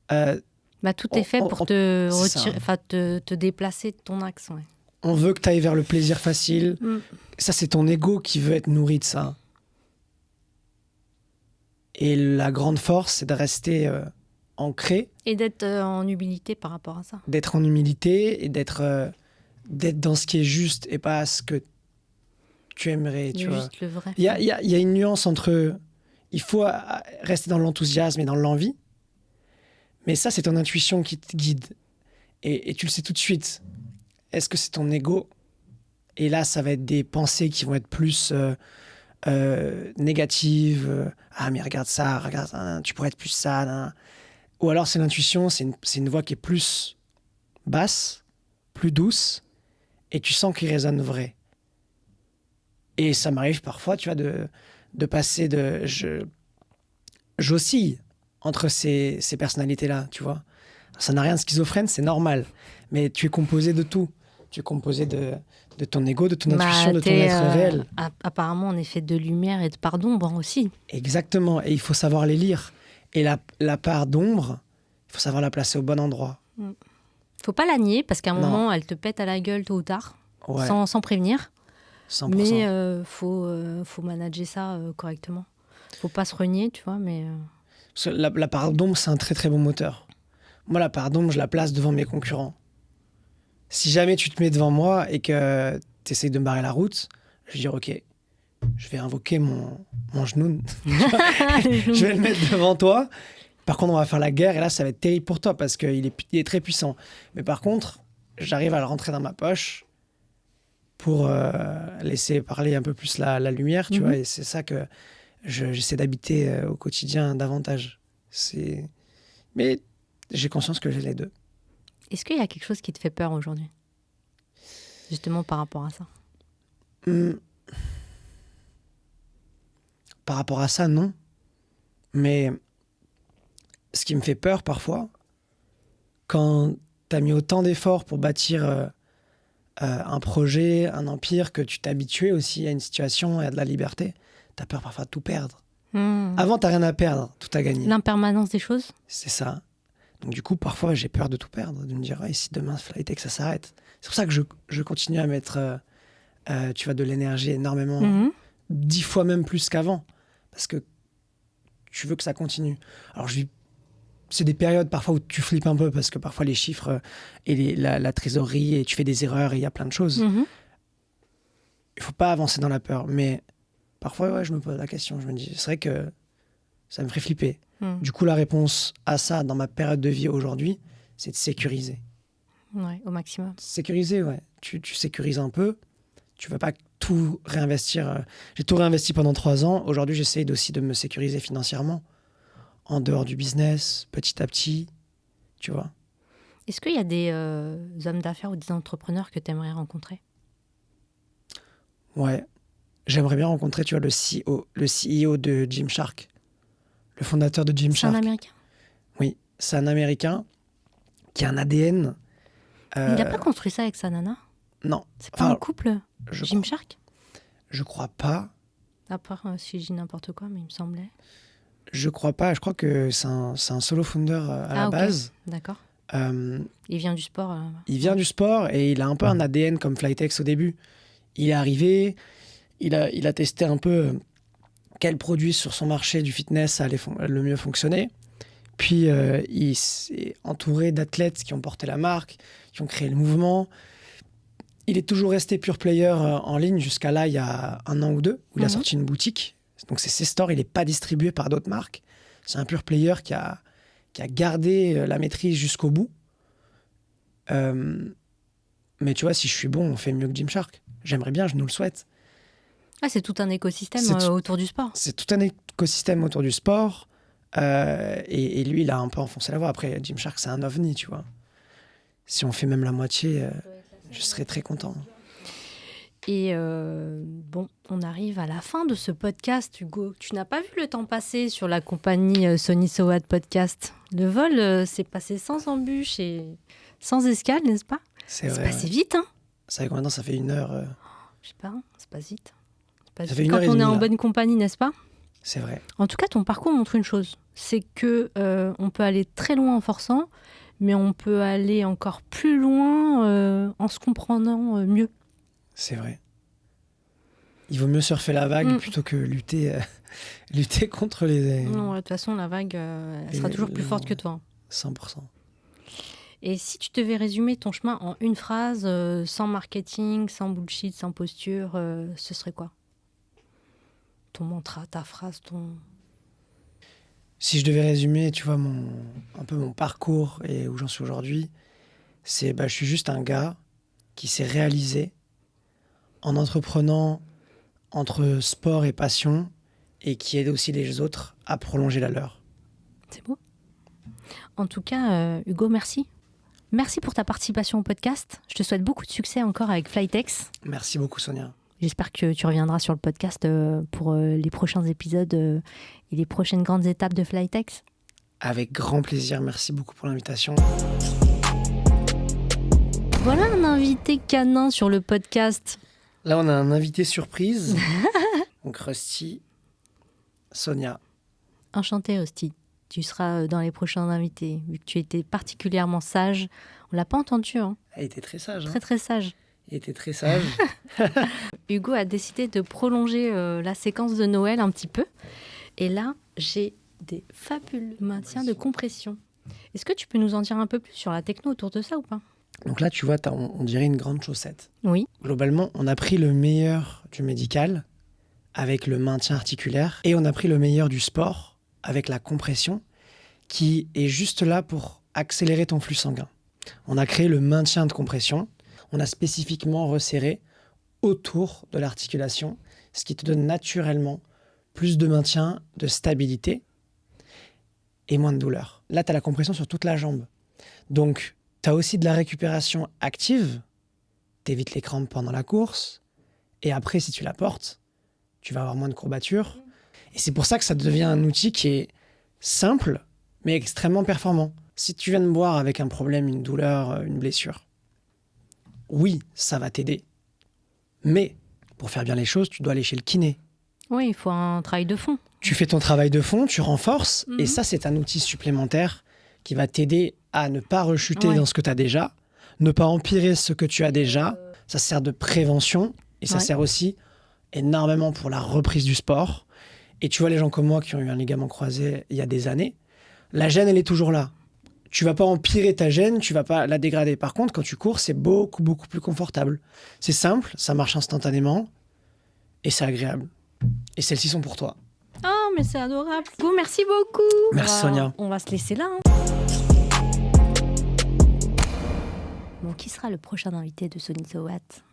Tout est fait pour te déplacer de ton axe. Ouais. On veut que tu ailles vers le plaisir facile. Ça, c'est ton ego qui veut être nourri de ça. Et la grande force, c'est de rester ancré. Et d'être en humilité par rapport à ça. D'être en humilité et d'être dans ce qui est juste et pas ce que tu aimerais. Tu vois. Juste le vrai. Il y a une nuance entre... Il faut rester dans l'enthousiasme et dans l'envie. Mais ça, c'est ton intuition qui te guide. Et tu le sais tout de suite. Est-ce que c'est ton ego? Et là, ça va être des pensées qui vont être plus négatives. Ah, mais regarde ça, tu pourrais être plus ça. Nan. Ou alors, c'est l'intuition, c'est une voix qui est plus basse, plus douce, et tu sens qu'il résonne vrai. Et ça m'arrive parfois, tu vois, de passer de... J'oscille entre ces personnalités-là, tu vois. Ça n'a rien de schizophrène, c'est normal. Mais tu es composé de tout. Tu es composé de ton ego, de ton intuition, de ton être réel. Apparemment, on est fait de lumière et de part d'ombre aussi. Exactement. Et il faut savoir les lire. Et la part d'ombre, il faut savoir la placer au bon endroit. Faut pas la nier, parce qu'à un moment, elle te pète à la gueule tôt ou tard, sans prévenir. 100%. Mais faut manager ça correctement. Faut pas se renier, tu vois, mais... Parce que la part d'ombre, c'est un très très bon moteur. Moi, la part d'ombre, je la place devant mes concurrents. Si jamais tu te mets devant moi et que tu essayes de me barrer la route, je vais dire ok, je vais invoquer mon genou. Je vais le mettre devant toi. Par contre, on va faire la guerre et là, ça va être terrible pour toi parce qu'il est très puissant. Mais par contre, j'arrive à le rentrer dans ma poche pour laisser parler un peu plus la lumière, tu vois. Et c'est ça que j'essaie d'habiter au quotidien davantage. Mais j'ai conscience que j'ai les deux. Est-ce qu'il y a quelque chose qui te fait peur aujourd'hui? Justement par rapport à ça. Par rapport à ça, non. Mais ce qui me fait peur parfois, quand tu as mis autant d'efforts pour bâtir un projet, un empire, que tu t'es habitué aussi à une situation et à de la liberté, tu as peur parfois de tout perdre. Avant, t'as rien à perdre, tout à gagner. L'impermanence des choses. C'est ça. Donc du coup, parfois, j'ai peur de tout perdre, de me dire, et si demain, Flytech, ça s'arrête. C'est pour ça que je continue à mettre, tu vois, de l'énergie énormément, 10 fois même plus qu'avant, parce que tu veux que ça continue. Alors, c'est des périodes parfois où tu flippes un peu, parce que parfois les chiffres et la trésorerie, et tu fais des erreurs, et il y a plein de choses. Il faut pas avancer dans la peur, mais parfois, ouais, je me pose la question, je me dis, c'est vrai que ça me ferait flipper. Du coup, la réponse à ça, dans ma période de vie aujourd'hui, c'est de sécuriser. Ouais, au maximum. Sécuriser, ouais. Tu sécurises un peu. Tu ne vas pas tout réinvestir. J'ai tout réinvesti pendant 3 ans. Aujourd'hui, j'essaye aussi de me sécuriser financièrement. En dehors du business, petit à petit. Tu vois. Est-ce qu'il y a des hommes d'affaires ou des entrepreneurs que tu aimerais rencontrer? Ouais. J'aimerais bien rencontrer, tu vois, le CEO de Gymshark. Le fondateur de Gymshark. C'est un Américain? Oui, c'est un Américain qui a un ADN. Il n'a pas construit ça avec sa nana? Non. C'est pas un couple, Gymshark? Je crois pas. À part si je dis n'importe quoi, mais il me semblait. Je crois pas. Je crois que c'est un solo founder à la base. D'accord. Il vient du sport. Il vient du sport et il a un peu un ADN comme Flytex au début. Il est arrivé, il a testé un peu quel produit sur son marché du fitness allait le mieux fonctionner. Puis il s'est entouré d'athlètes qui ont porté la marque, qui ont créé le mouvement. Il est toujours resté pure player en ligne jusqu'à là, il y a 1 an ou 2, où il a sorti une boutique. Donc c'est ses stores, il n'est pas distribué par d'autres marques. C'est un pure player qui a gardé la maîtrise jusqu'au bout. Mais tu vois, si je suis bon, on fait mieux que Gymshark. J'aimerais bien, je nous le souhaite. Ah, c'est tout un écosystème autour du sport. C'est tout un écosystème autour du sport. Et lui, il a un peu enfoncé la voie. Après, Gymshark, c'est un ovni, tu vois. Si on fait même la moitié, je serais très content. Et bon, on arrive à la fin de ce podcast, Hugo. Tu n'as pas vu le temps passer sur la compagnie Sony Sowat Podcast. Le vol s'est passé sans embûche et sans escale, n'est-ce pas? C'est vrai. C'est passé vite, hein? Ça fait combien de temps? Ça fait 1 heure Je sais pas, c'est pas vite. Ça fait 1 quand heure et on demie, est en là. bonne compagnie, n'est-ce pas? C'est vrai. En tout cas, ton parcours montre une chose. C'est que on peut aller très loin en forçant, mais on peut aller encore plus loin en se comprenant mieux. C'est vrai. Il vaut mieux surfer la vague plutôt que lutter contre les... Non, de toute façon, la vague, elle sera toujours plus forte que toi. 100%. Et si tu devais résumer ton chemin en une phrase, sans marketing, sans bullshit, sans posture, ce serait quoi? Ton mantra, ta phrase, Si je devais résumer, tu vois, un peu mon parcours et où j'en suis aujourd'hui, c'est je suis juste un gars qui s'est réalisé en entreprenant entre sport et passion et qui aide aussi les autres à prolonger la leur. C'est beau. En tout cas, Hugo, merci. Merci pour ta participation au podcast. Je te souhaite beaucoup de succès encore avec Flytex. Merci beaucoup, Sonia. J'espère que tu reviendras sur le podcast pour les prochains épisodes et les prochaines grandes étapes de Flytex. Avec grand plaisir. Merci beaucoup pour l'invitation. Voilà un invité canin sur le podcast. Là, on a un invité surprise. Donc, Rusty, Sonia. Enchantée, Rusty. Tu seras dans les prochains invités, vu que tu étais particulièrement sage. On l'a pas entendu, hein. Elle était très sage. Très, très sage. Elle était très sage. Hugo a décidé de prolonger la séquence de Noël un petit peu. Et là, j'ai des fabuleux maintiens de compression. Est-ce que tu peux nous en dire un peu plus sur la techno autour de ça ou pas? Donc là, tu vois, on dirait une grande chaussette. Oui. Globalement, on a pris le meilleur du médical avec le maintien articulaire et on a pris le meilleur du sport avec la compression qui est juste là pour accélérer ton flux sanguin. On a créé le maintien de compression. On a spécifiquement resserré autour de l'articulation, ce qui te donne naturellement plus de maintien, de stabilité et moins de douleur. Là, tu as la compression sur toute la jambe. Donc, tu as aussi de la récupération active. Tu évites les crampes pendant la course. Et après, si tu la portes, tu vas avoir moins de courbatures. Et c'est pour ça que ça devient un outil qui est simple, mais extrêmement performant. Si tu viens de boire avec un problème, une douleur, une blessure, oui, ça va t'aider. Mais pour faire bien les choses, tu dois aller chez le kiné. Oui, il faut un travail de fond. Tu fais ton travail de fond, tu renforces, et Mhm. ça, c'est un outil supplémentaire qui va t'aider à ne pas rechuter Ouais. dans ce que tu as déjà, ne pas empirer ce que tu as déjà. Ça sert de prévention, et ça Ouais. sert aussi énormément pour la reprise du sport. Et tu vois, les gens comme moi qui ont eu un ligament croisé il y a des années, la gêne, elle est toujours là. Tu vas pas empirer ta gêne, tu vas pas la dégrader. Par contre, quand tu cours, c'est beaucoup, beaucoup plus confortable. C'est simple, ça marche instantanément, et c'est agréable. Et celles-ci sont pour toi. Oh, mais c'est adorable. Hugo, merci beaucoup. Merci, Sonia. On va se laisser là. Bon, qui sera le prochain invité de Sonic the Watt